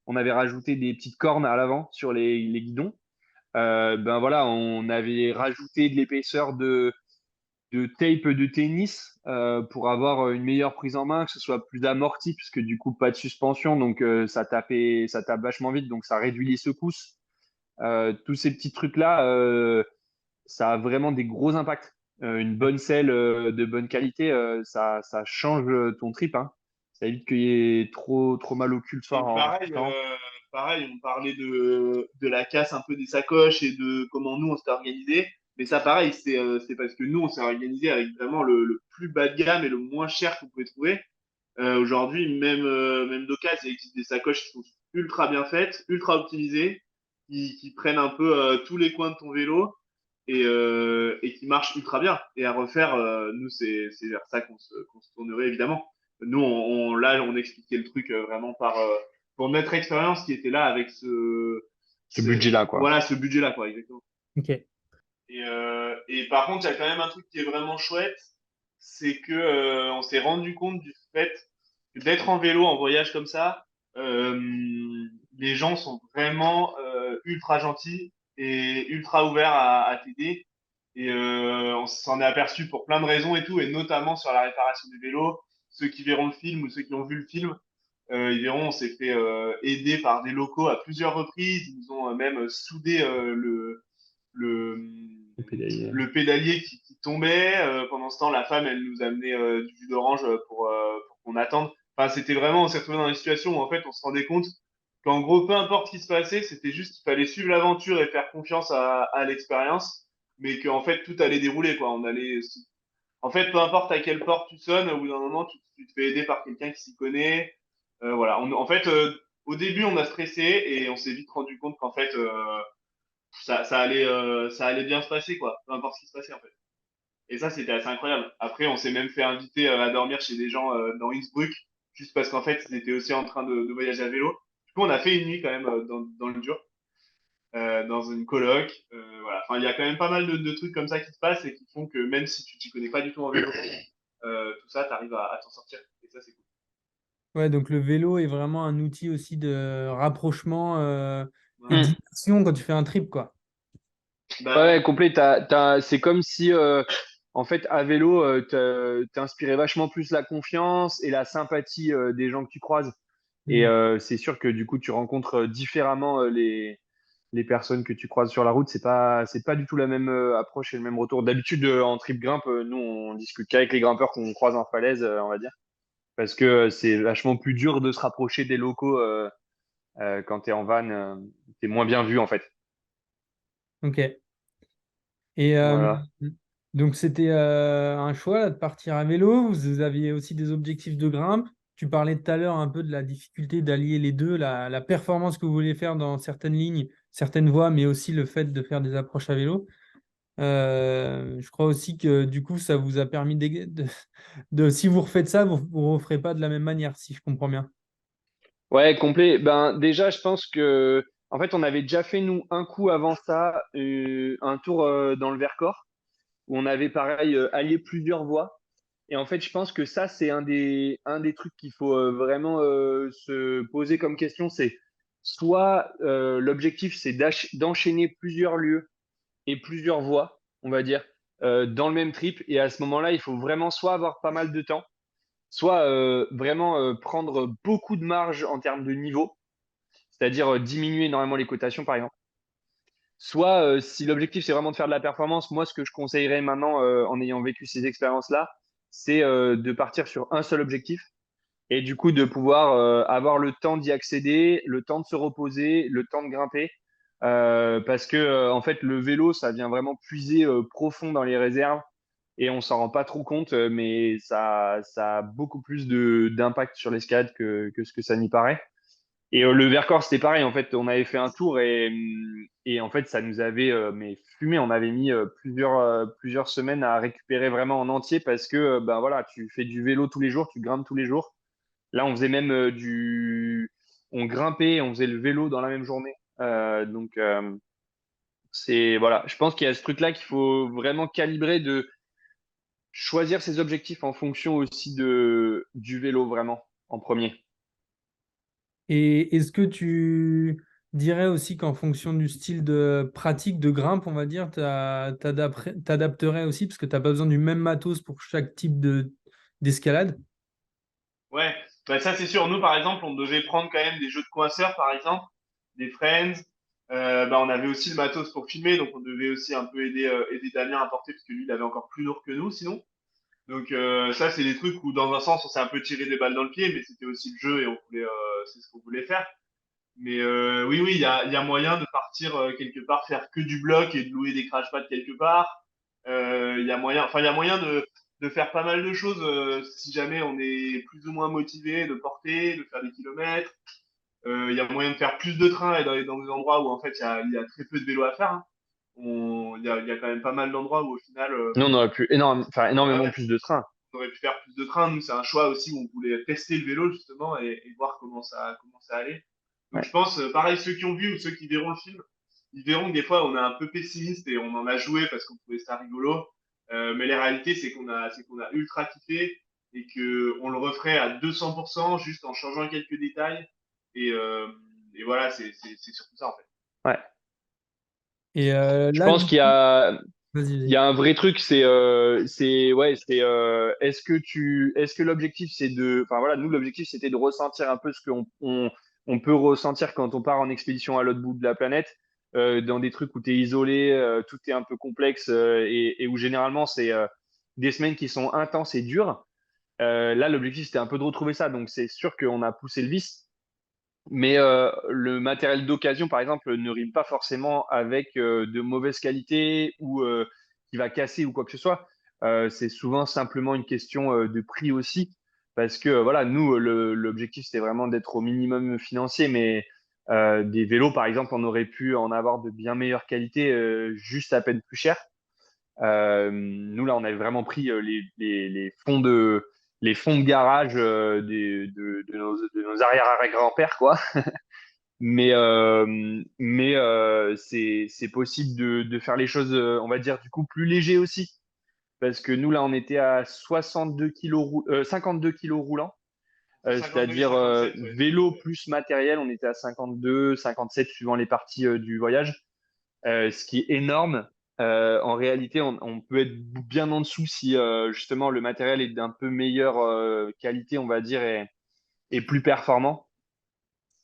on avait rajouté des petites cornes à l'avant sur les guidons. Ben voilà, on avait rajouté de l'épaisseur de tape de tennis pour avoir une meilleure prise en main, que ce soit plus amorti, puisque du coup, pas de suspension, donc ça tape vachement vite, donc ça réduit les secousses. Tous ces petits trucs-là, ça a vraiment des gros impacts. Une bonne selle de bonne qualité, ça change ton trip, hein. Ça évite qu'il y ait trop mal au cul le Et soir en sortant. pareil, on parlait de la casse un peu des sacoches et de comment nous on s'est organisé. Mais ça, pareil, c'est parce que nous on s'est organisé avec vraiment le plus bas de gamme et le moins cher qu'on pouvait trouver. Aujourd'hui, même d'occasion, il existe des sacoches qui sont ultra bien faites, ultra optimisées, qui prennent un peu tous les coins de ton vélo et qui marchent ultra bien. Et à refaire, nous, c'est vers ça qu'on se tournerait évidemment. Nous, là, on expliquait le truc vraiment pour notre expérience qui était là avec Ce budget-là, quoi. voilà, ce budget-là, quoi, exactement. Ok. Et par contre, il y a quand même un truc qui est vraiment chouette, c'est que on s'est rendu compte du fait que d'être en vélo en voyage comme ça, euh, les gens sont vraiment ultra gentils et ultra ouverts à t'aider. Et on s'en est aperçu pour plein de raisons et tout, et notamment sur la réparation du vélo. Ceux qui verront le film ou ceux qui ont vu le film, ils verront, on s'est fait aider par des locaux à plusieurs reprises. Ils nous ont même soudé le, Le pédalier. le pédalier qui tombait. Pendant ce temps, la femme, elle nous amenait du jus d'orange pour qu'on attende. Enfin, c'était vraiment, on s'est retrouvé dans une situation où en fait, on se rendait compte qu'en gros, peu importe ce qui se passait, c'était juste qu'il fallait suivre l'aventure et faire confiance à l'expérience, mais qu'en fait, tout allait dérouler, quoi. En fait, peu importe à quelle porte tu sonnes, au bout d'un moment, tu te fais aider par quelqu'un qui s'y connaît. Voilà. En fait, au début, on a stressé et on s'est vite rendu compte qu'en fait, ça allait bien se passer, quoi. Peu importe ce qui se passait, en fait. Et ça, c'était assez incroyable. Après, on s'est même fait inviter à dormir chez des gens dans Innsbruck, juste parce qu'en fait, ils étaient aussi en train de voyager à vélo. Du coup, on a fait une nuit quand même dans le dur, dans une coloc. Voilà. Enfin, il y a quand même pas mal de trucs comme ça qui se passent et qui font que même si tu t'y connais pas du tout en vélo, tout ça, tu arrives à t'en sortir. Et ça, c'est cool. Ouais, donc le vélo est vraiment un outil aussi de rapprochement et Ouais. Hmm. d'immersion quand tu fais un trip, quoi. Ouais, Bah, ouais, complet. C'est comme si, en fait, à vélo, t'inspirais vachement plus la confiance et la sympathie des gens que tu croises. Et Mm. c'est sûr que du coup, tu rencontres différemment les personnes que tu croises sur la route. C'est pas du tout la même approche et le même retour. D'habitude, en trip grimpe, nous, on discute qu'avec les grimpeurs qu'on croise en falaise, on va dire. Parce que c'est vachement plus dur de se rapprocher des locaux quand tu es en van. Tu es moins bien vu, en fait. Ok. Et Voilà. donc, c'était un choix là, de partir à vélo. Vous aviez aussi des objectifs de grimpe. Tu parlais tout à l'heure un peu de la difficulté d'allier les deux, la performance que vous voulez faire dans certaines lignes, certaines voies, mais aussi le fait de faire des approches à vélo. Je crois aussi que du coup, ça vous a permis si vous refaites ça, vous ne referez pas de la même manière, si je comprends bien. Ouais, complet. Ben, déjà, je pense que, en fait, on avait déjà fait, nous, un coup avant ça, un tour dans le Vercors, où on avait, pareil, allié plusieurs voies. Et en fait, je pense que ça, c'est un des trucs qu'il faut vraiment se poser comme question. C'est soit l'objectif, c'est d'enchaîner plusieurs lieux et plusieurs voies, on va dire, dans le même trip. Et à ce moment-là, il faut vraiment soit avoir pas mal de temps, soit vraiment prendre beaucoup de marge en termes de niveau, c'est-à-dire diminuer énormément les cotations, par exemple. Soit, si l'objectif c'est vraiment de faire de la performance, moi ce que je conseillerais maintenant en ayant vécu ces expériences-là, c'est de partir sur un seul objectif et du coup de pouvoir avoir le temps d'y accéder, le temps de se reposer, le temps de grimper. Parce que en fait, le vélo, ça vient vraiment puiser profond dans les réserves et on s'en rend pas trop compte, mais ça a beaucoup plus d'impact sur l'escalade que ce que ça n'y paraît. Et le Vercors, c'était pareil. En fait, on avait fait un tour et en fait, ça nous avait mais fumé. On avait mis plusieurs semaines à récupérer vraiment en entier parce que ben voilà, tu fais du vélo tous les jours, tu grimpes tous les jours. Là, on faisait même on grimpait, on faisait le vélo dans la même journée. Donc, c'est voilà. Je pense qu'il y a ce truc-là qu'il faut vraiment calibrer de choisir ses objectifs en fonction aussi du vélo vraiment en premier. Et est-ce que tu dirais aussi qu'en fonction du style de pratique de grimpe, on va dire, t'adapterais aussi parce que tu n'as pas besoin du même matos pour chaque type d'escalade? Ouais, bah ça c'est sûr. Nous, par exemple, on devait prendre quand même des jeux de coinceurs, par exemple, des Friends. Bah, on avait aussi le matos pour filmer, donc on devait aussi un peu aider Damien à porter, parce que lui, il avait encore plus lourd que nous, sinon. Donc ça, c'est des trucs où, dans un sens, on s'est un peu tiré des balles dans le pied, mais c'était aussi le jeu et c'est ce qu'on voulait faire. Mais oui, oui, il y a moyen de partir quelque part, faire que du bloc et de louer des crash pads quelque part. Il y a moyen, enfin, il y a moyen de faire pas mal de choses si jamais on est plus ou moins motivé de porter, de faire des kilomètres. Il y a moyen de faire plus de trains et d'aller dans des endroits où en fait il y a très peu de vélos à faire. Hein. Il y a quand même pas mal d'endroits où au final, Nous, on aurait pu ouais, énormément ouais, plus de trains. on aurait pu faire plus de trains. Nous, c'est un choix aussi où on voulait tester le vélo justement et voir comment ça allait. Donc Ouais. je pense, pareil, ceux qui ont vu ou ceux qui verront le film, ils verront que des fois on est un peu pessimiste et on en a joué parce qu'on trouvait ça rigolo. Mais la réalité, c'est qu'on a ultra kiffé et que on le referait à 200% juste en changeant quelques détails. Et, euh, et voilà, c'est surtout ça en fait. Ouais. Et Je là, pense du qu'il y coup, a, vas-y, il y vas-y. a un vrai truc, est-ce que l'objectif c'est enfin voilà, nous l'objectif c'était de ressentir un peu ce qu'on peut ressentir quand on part en expédition à l'autre bout de la planète, dans des trucs où tu es isolé, tout est un peu complexe et où généralement c'est des semaines qui sont intenses et dures. Là, l'objectif c'était un peu de retrouver ça, donc c'est sûr qu'on a poussé le vice. Mais le matériel d'occasion, par exemple, ne rime pas forcément avec de mauvaise qualité ou qui va casser ou quoi que ce soit. C'est souvent simplement une question de prix aussi, parce que voilà, nous, l'objectif, c'était vraiment d'être au minimum financier, mais des vélos, par exemple, on aurait pu en avoir de bien meilleure qualité, juste à peine plus cher. Nous, là, on avait vraiment pris les fonds de garage de nos arrière-arrière-grands-pères, quoi. Mais c'est possible de faire les choses, on va dire, du coup, plus léger aussi. Parce que nous, là, on était à 52 kilos roulants, Entre 52 et c'est-à-dire 57, ouais. vélo plus matériel, on était à 52, 57 suivant les parties du voyage, ce qui est énorme. En réalité, on peut être bien en dessous si justement le matériel est d'un peu meilleure qualité, on va dire, et plus performant.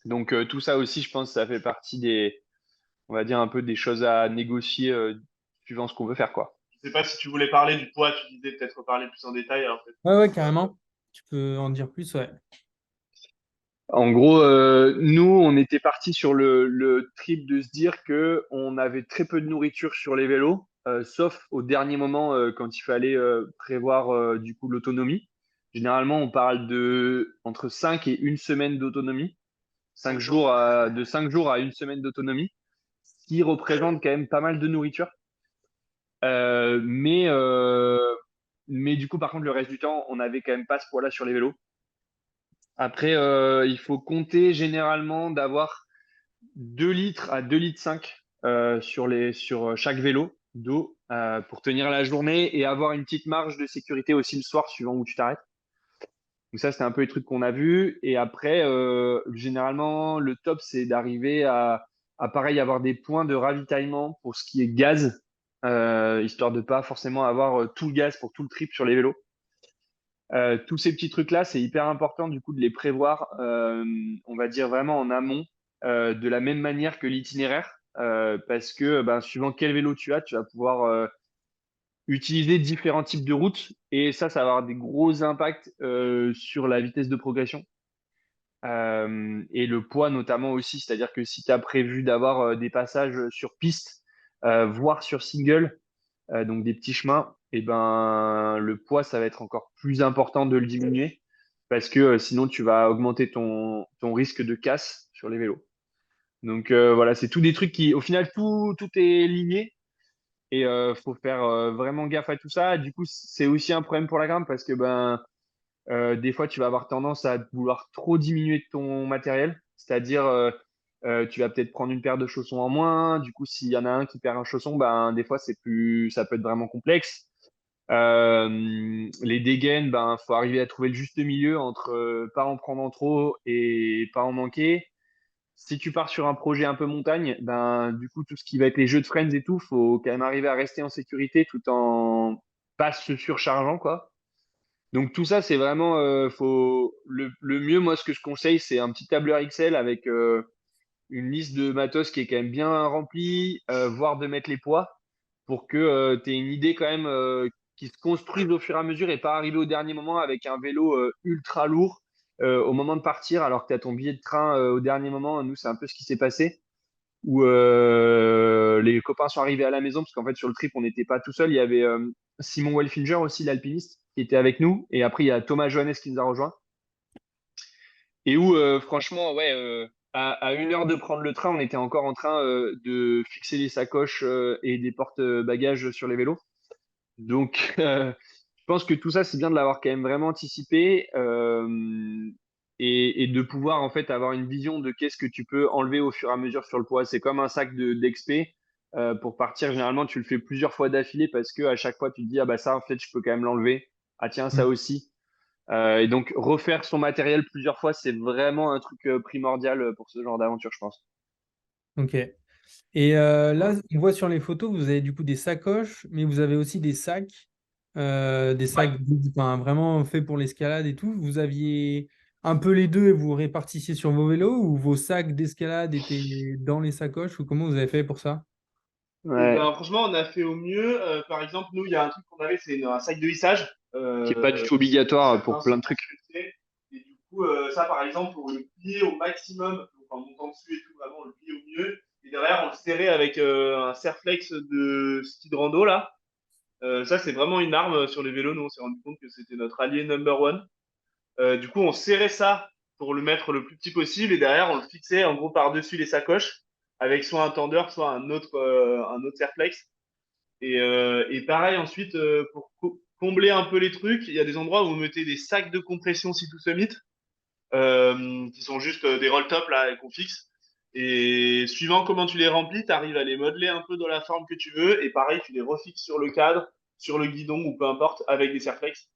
Donc tout ça aussi, je pense, ça fait partie on va dire un peu des choses à négocier suivant ce qu'on veut faire, quoi. Je sais pas si tu voulais parler du poids, tu disais peut-être parler plus en détail. Alors peut-être Ouais, qu'on ouais, peut, carrément. Tu peux en dire plus, ouais. En gros, nous, on était parti sur le trip de se dire que on avait très peu de nourriture sur les vélos, sauf au dernier moment quand il fallait prévoir du coup l'autonomie. Généralement, on parle de entre 5 et une semaine d'autonomie, 5 jours. de 5 jours à une semaine d'autonomie, ce qui représente quand même pas mal de nourriture. Euh, mais, euh, mais du coup, par contre, le reste du temps, on n'avait quand même pas ce poids-là sur les vélos. Après, il faut compter généralement d'avoir 2 litres à 2 litres 5 sur chaque vélo d'eau pour tenir la journée et avoir une petite marge de sécurité aussi le soir suivant où tu t'arrêtes. Donc ça, c'était un peu les trucs qu'on a vus. Et après, généralement, le top, c'est d'arriver à pareil, avoir des points de ravitaillement pour ce qui est gaz, histoire de pas forcément avoir tout le gaz pour tout le trip sur les vélos. Tous ces petits trucs-là, c'est hyper important du coup de les prévoir, on va dire vraiment en amont, de la même manière que l'itinéraire, parce que ben, suivant quel vélo tu as, tu vas pouvoir utiliser différents types de routes et ça va avoir des gros impacts sur la vitesse de progression. Et le poids notamment aussi, c'est-à-dire que si tu as prévu d'avoir des passages sur piste, voire sur single, donc des petits chemins, et ben le poids, ça va être encore plus important de le diminuer parce que sinon tu vas augmenter ton risque de casse sur les vélos. Donc voilà, c'est tout des trucs qui, au final, tout est lié et faut faire vraiment gaffe à tout ça. Du coup, c'est aussi un problème pour la grimpe parce que des fois, tu vas avoir tendance à vouloir trop diminuer ton matériel, c'est-à-dire tu vas peut-être prendre une paire de chaussons en moins. Du coup, s'il y en a un qui perd un chausson, ben des fois ça peut être vraiment complexe. Les dégaines, ben faut arriver à trouver le juste milieu entre pas en prendre trop et pas en manquer. Si tu pars sur un projet un peu montagne, ben du coup tout ce qui va être les jeux de friends et tout, faut quand même arriver à rester en sécurité tout en pas se surchargeant quoi. Donc tout ça, c'est vraiment, le mieux, moi, ce que je conseille, c'est un petit tableur Excel avec une liste de matos qui est quand même bien remplie, voire de mettre les poids pour que tu aies une idée quand même qui se construise au fur et à mesure et pas arriver au dernier moment avec un vélo ultra lourd au moment de partir alors que tu as ton billet de train au dernier moment. Nous, c'est un peu ce qui s'est passé où les copains sont arrivés à la maison parce qu'en fait sur le trip on n'était pas tout seul. Il y avait Simon Welfinger aussi, l'alpiniste, qui était avec nous. Et après il y a Thomas Johannes qui nous a rejoint. Et où franchement, ouais, à 1 heure de prendre le train, on était encore en train de fixer les sacoches et des porte-bagages sur les vélos. Donc je pense que tout ça c'est bien de l'avoir quand même vraiment anticipé. Et de pouvoir en fait avoir une vision de qu'est-ce que tu peux enlever au fur et à mesure sur le poids. C'est comme un sac d'XP. Pour partir, généralement, tu le fais plusieurs fois d'affilée parce que à chaque fois, tu te dis, ah bah ça, en fait, je peux quand même l'enlever. Ah tiens, ça aussi. Et donc, refaire son matériel plusieurs fois, c'est vraiment un truc primordial pour ce genre d'aventure, je pense. Ok. Et là, on voit sur les photos, vous avez du coup des sacoches, mais vous avez aussi des Ouais. sacs enfin, vraiment faits pour l'escalade et tout. Vous aviez un peu les deux et vous répartissiez sur vos vélos ou vos sacs d'escalade étaient dans les sacoches ou comment vous avez fait pour ça? Et Ouais. ben, franchement, on a fait au mieux. Par exemple, nous, il y a un truc qu'on avait, c'est un sac de hissage. Qui est pas du tout Ça obligatoire pour vient plein se de trucs. transférer. Et du coup, ça, par exemple, pour le plier au maximum, donc en montant dessus et tout, vraiment, on le plie au mieux. Et derrière, on le serrait avec un Serflex de ski de rando, là. Ça, c'est vraiment une arme sur les vélos. Nous, on s'est rendu compte que c'était notre allié number one. Du coup, on serrait ça pour le mettre le plus petit possible et derrière, on le fixait en gros par-dessus les sacoches avec soit un tendeur, soit un autre Serflex. Et pareil, ensuite, pour combler un peu les trucs, il y a des endroits où on mettait des sacs de compression Sea2 Summit qui sont juste des roll-top là qu'on fixe. Et suivant comment tu les remplis, tu arrives à les modeler un peu dans la forme que tu veux. Et pareil, tu les refixes sur le cadre, sur le guidon ou peu importe, avec des Serflex.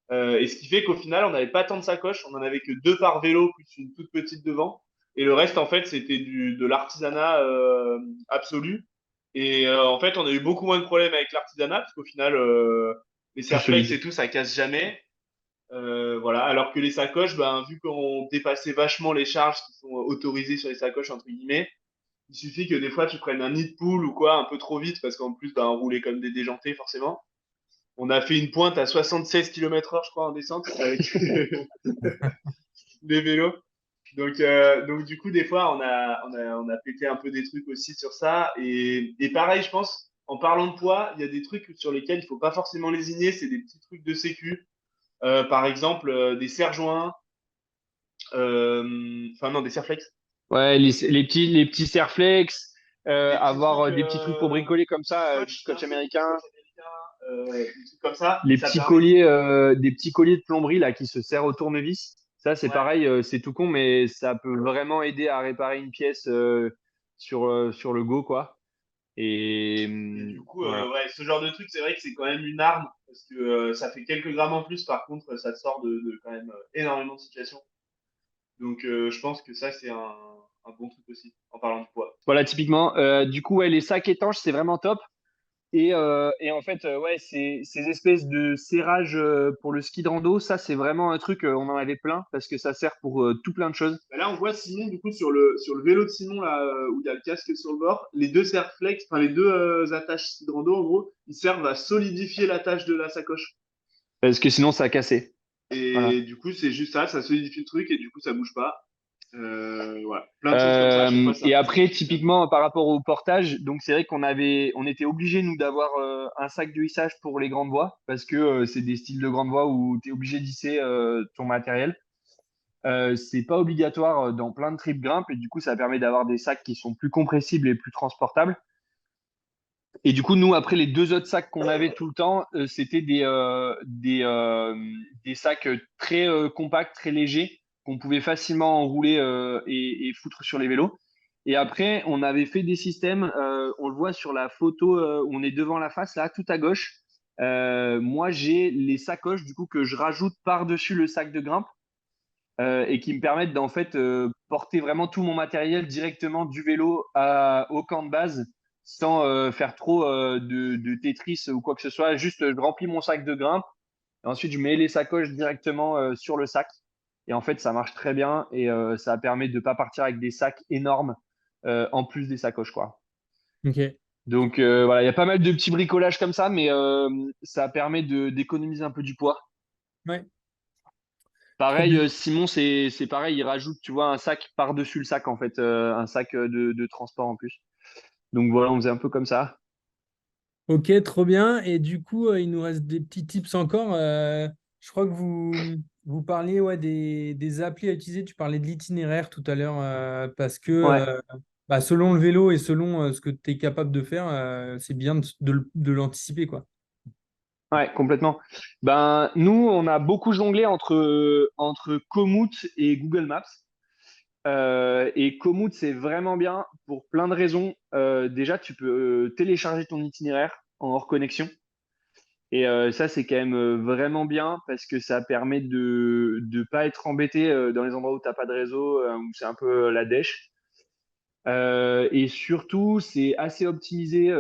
Et ce qui fait qu'au final, on n'avait pas tant de sacoches, on en avait que deux par vélo, plus une toute petite devant. Et le reste, en fait, c'était de l'artisanat absolu. Et en fait, on a eu beaucoup moins de problèmes avec l'artisanat, parce qu'au final, les Plus Serflex solide. et tout, ça casse jamais. Voilà. Alors que les sacoches, ben, vu qu'on dépassait vachement les charges qui sont autorisées sur les sacoches, entre guillemets, il suffit que des fois, tu prennes un nid de poule ou quoi, un peu trop vite, parce qu'en plus, ben, on roulait comme des déjantés, forcément. On a fait une pointe à 76 km/h, je crois, en descente avec les vélos. Donc du coup, des fois, on a pété un peu des trucs aussi sur ça. Et pareil, je pense, en parlant de poids, il y a des trucs sur lesquels il faut pas forcément lésigner. C'est des petits trucs de sécu. Par exemple, des serre-joints. Enfin, non, des serre-flex. Ouais, les petits Serflex, Des petits avoir trucs, des petits trucs pour bricoler comme du ça, du scotch, scotch du américain, scotch américain, des trucs comme ça. Ça permet. des petits colliers de plomberie là qui se serrent au tournevis. Ça, c'est Ouais. pareil, c'est tout con, mais ça peut vraiment aider à réparer une pièce sur le go, quoi. Et Et du coup, voilà. ouais, ce genre de truc, c'est vrai que c'est quand même une arme parce que ça fait quelques grammes en plus. Par contre, ça te sort de quand même énormément de situations. Donc, je pense que ça, c'est un bon truc aussi en parlant de poids. Voilà, typiquement. Du coup, ouais, les sacs étanches, c'est vraiment top. Et en fait, ouais, ces espèces de serrage pour le ski de rando, ça, c'est vraiment un truc, on en avait plein parce que ça sert pour tout plein de choses. Bah là, on voit Simon, du coup, sur le vélo de Simon, là, où il y a le casque sur le bord, les deux serre-flex, enfin, les deux attaches de rando, en gros, ils servent à solidifier l'attache de la sacoche. Parce que sinon, ça a cassé. Voilà. Et du coup, c'est juste ça solidifie le truc et du coup, ça bouge pas. Voilà, plein de choses comme ça. À chaque fois, Et ça après, fonctionne bien. typiquement, par rapport au portage, donc c'est vrai on était obligé, nous, d'avoir un sac de hissage pour les grandes voies parce que c'est des styles de grandes voies où tu es obligé d'hisser ton matériel. C'est pas obligatoire dans plein de trips grimpe et du coup, ça permet d'avoir des sacs qui sont plus compressibles et plus transportables. Et du coup, nous, après, les deux autres sacs qu'on avait tout le temps, c'était des sacs très compacts, très légers, qu'on pouvait facilement enrouler et foutre sur les vélos. Et après, on avait fait des systèmes, on le voit sur la photo où on est devant la face, là, tout à gauche. Moi, j'ai les sacoches, du coup, que je rajoute par-dessus le sac de grimpe et qui me permettent d'en fait porter vraiment tout mon matériel directement du vélo au camp de base sans faire trop de Tetris ou quoi que ce soit. Juste, je remplis mon sac de grimpe et ensuite je mets les sacoches directement sur le sac. Et en fait, ça marche très bien et ça permet de ne pas partir avec des sacs énormes en plus des sacoches, quoi. Ok. Donc voilà, il y a pas mal de petits bricolages comme ça, mais ça permet d'économiser un peu du poids. Ouais, trop Pareil, bien. Simon, c'est pareil, il rajoute, tu vois, un sac par-dessus le sac, en fait, un sac de transport en plus. Donc voilà, on faisait un peu comme ça. Ok, trop bien. Et du coup, il nous reste des petits tips encore. Je crois que vous parliez ouais, des applis à utiliser. Tu parlais de l'itinéraire tout à l'heure parce que Ouais, bah, selon le vélo et selon ce que tu es capable de faire, c'est bien de l'anticiper, quoi. ouais, complètement. Ben, nous, on a beaucoup jonglé entre Komoot et Google Maps. Et Komoot, c'est vraiment bien pour plein de raisons. Déjà, tu peux télécharger ton itinéraire en hors connexion. Et ça, c'est quand même vraiment bien parce que ça permet de ne pas être embêté dans les endroits où tu n'as pas de réseau, où c'est un peu la dèche. Et surtout, c'est assez optimisé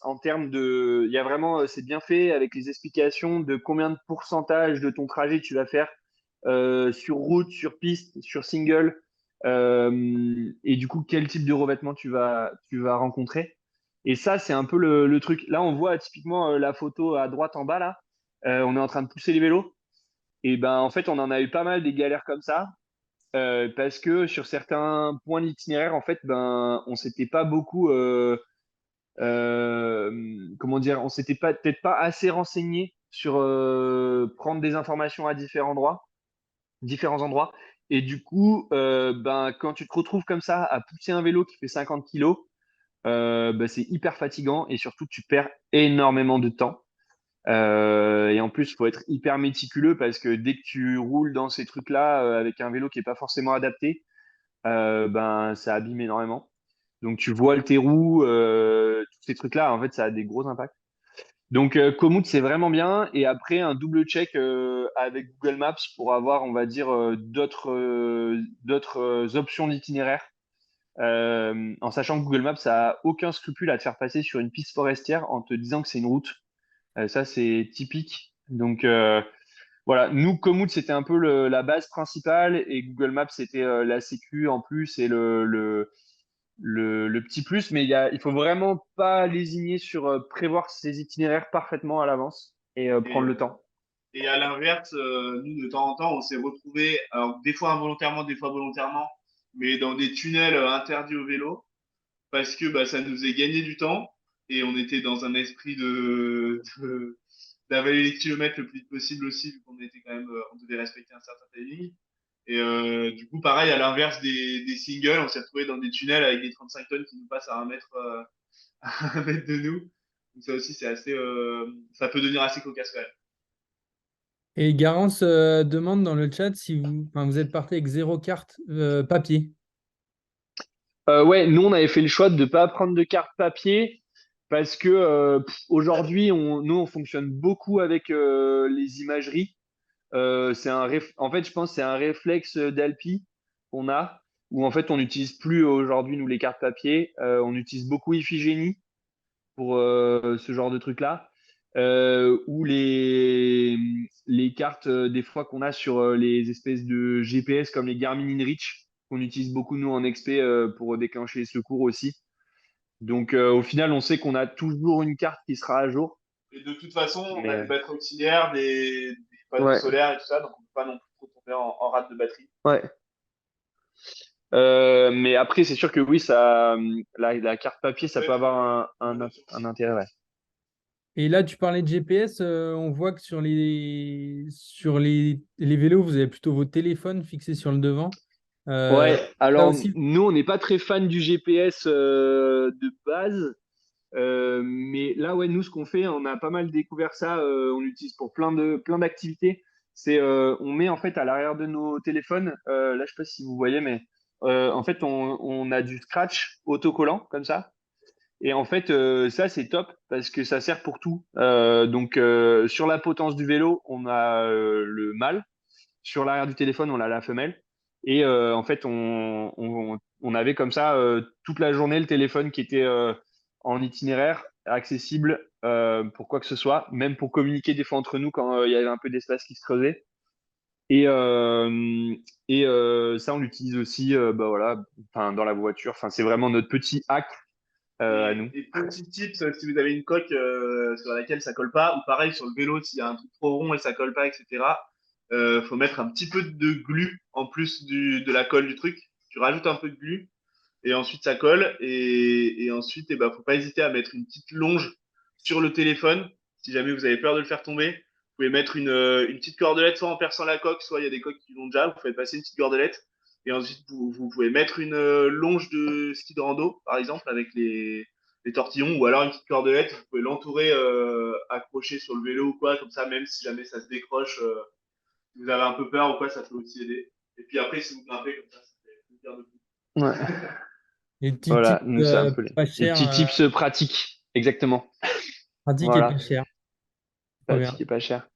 en termes de. Il y a vraiment, c'est bien fait avec les explications de combien de pourcentage de ton trajet tu vas faire sur route, sur piste, sur single, et du coup, quel type de revêtement tu vas rencontrer. Et ça, c'est un peu le truc. Là, on voit typiquement la photo à droite en bas, là. On est en train de pousser les vélos. Et ben, en fait, on en a eu pas mal des galères comme ça. Parce que sur certains points de l'itinéraire, en fait, ben, on s'était pas beaucoup, comment dire, on s'était pas peut-être pas assez renseigné sur prendre des informations à différents endroits. Et du coup, ben, quand tu te retrouves comme ça à pousser un vélo qui fait 50 kilos, ben, c'est hyper fatigant et surtout tu perds énormément de temps. Et en plus, il faut être hyper méticuleux parce que dès que tu roules dans ces trucs-là avec un vélo qui est pas forcément adapté, ben, ça abîme énormément. Donc, tu voiles tes roues, tous ces trucs-là, en fait, ça a des gros impacts. Donc, Komoot, c'est vraiment bien. Et après, un double check avec Google Maps pour avoir, on va dire, d'autres options d'itinéraire. En sachant que Google Maps a aucun scrupule à te faire passer sur une piste forestière en te disant que c'est une route. Ça, c'est typique. Donc, voilà, nous, Komoot, c'était un peu la base principale et Google Maps, c'était la sécu en plus et le petit plus. Mais il faut vraiment pas lésigner sur prévoir ses itinéraires parfaitement à l'avance et Et, prendre le temps. et à l'inverse, nous, de temps en temps, on s'est retrouvés, alors des fois involontairement, des fois volontairement, mais dans des tunnels interdits au vélo, parce que bah, ça nous faisait gagner du temps, et on était dans un esprit d'avaler les kilomètres le plus vite possible aussi, vu qu'on était quand même, on devait respecter un certain timing. Et du coup, pareil, à l'inverse des singles, on s'est retrouvé dans des tunnels avec des 35 tonnes qui nous passent à 1 mètre, à 1 mètre de nous. Donc ça aussi, c'est assez, ça peut devenir assez cocasse quand même. Et Garance demande dans le chat si enfin, vous êtes parti avec zéro carte papier. Ouais, nous, on avait fait le choix de ne pas prendre de carte papier parce que aujourd'hui, nous, on fonctionne beaucoup avec les imageries. En fait, je pense que c'est un réflexe d'Alpi qu'on a, où en fait, on n'utilise plus aujourd'hui, nous, les cartes papier. On utilise beaucoup Iphigénie pour ce genre de truc-là. Ou les cartes, des fois, qu'on a sur les espèces de GPS comme les Garmin InReach, qu'on utilise beaucoup, nous, en XP pour déclencher les secours aussi. Donc, au final, on sait qu'on a toujours une carte qui sera à jour. Et de toute façon, on Mais a des batteries auxiliaires, des panneaux ouais, solaires et tout ça, donc on peut pas non plus trop tomber en rate de batterie. ouais. Mais après, c'est sûr que oui, la carte papier, Ça ça peut peut être avoir une option un aussi. intérêt. Ouais. Et là, tu parlais de GPS, on voit que sur les vélos, vous avez plutôt vos téléphones fixés sur le devant. Euh, Ouais, Ça alors aussi, nous, on n'est pas très fan du GPS de base. Mais là, ouais, nous, ce qu'on fait, on a pas mal découvert ça. On l'utilise pour plein d'activités. C'est, on met en fait à l'arrière de nos téléphones. Là, je sais pas si vous voyez, mais en fait, on a du scratch autocollant comme ça. Et en fait, ça, c'est top parce que ça sert pour tout. Donc, sur la potence du vélo, on a le mâle. Sur l'arrière du téléphone, on a la femelle. Et en fait, on avait comme ça toute la journée le téléphone qui était en itinéraire, accessible pour quoi que ce soit, même pour communiquer des fois entre nous quand il y avait un peu d'espace qui se creusait. Et, ça, on l'utilise aussi bah, voilà, enfin, dans la voiture. Enfin, c'est vraiment notre petit hack à nous. Et petit tips, si vous avez une coque sur laquelle ça colle pas, ou pareil sur le vélo, s'il y a un truc trop rond et ça colle pas, etc., faut mettre un petit peu de glu en plus de la colle du truc. Tu rajoutes un peu de glu et ensuite ça colle. Et ensuite, eh ben, faut pas hésiter à mettre une petite longe sur le téléphone. Si jamais vous avez peur de le faire tomber, vous pouvez mettre une petite cordelette, soit en perçant la coque, soit il y a des coques qui l'ont déjà. Vous faites passer une petite cordelette. Et ensuite, vous pouvez mettre une longe de ski de rando, par exemple, avec les tortillons, ou alors une petite cordelette. Vous pouvez l'entourer accroché sur le vélo ou quoi, comme ça, même si jamais ça se décroche, si vous avez un peu peur ou quoi, ça peut aussi aider. Et puis après, si vous grimpez comme ça fait plaisir de vous. Ouais. les petits Voilà, tips nous, c'est un peu pas les chers, petits tips pratiques. Exactement. pratiques et pas Voilà, chers. Trop bien. pratique et pas cher.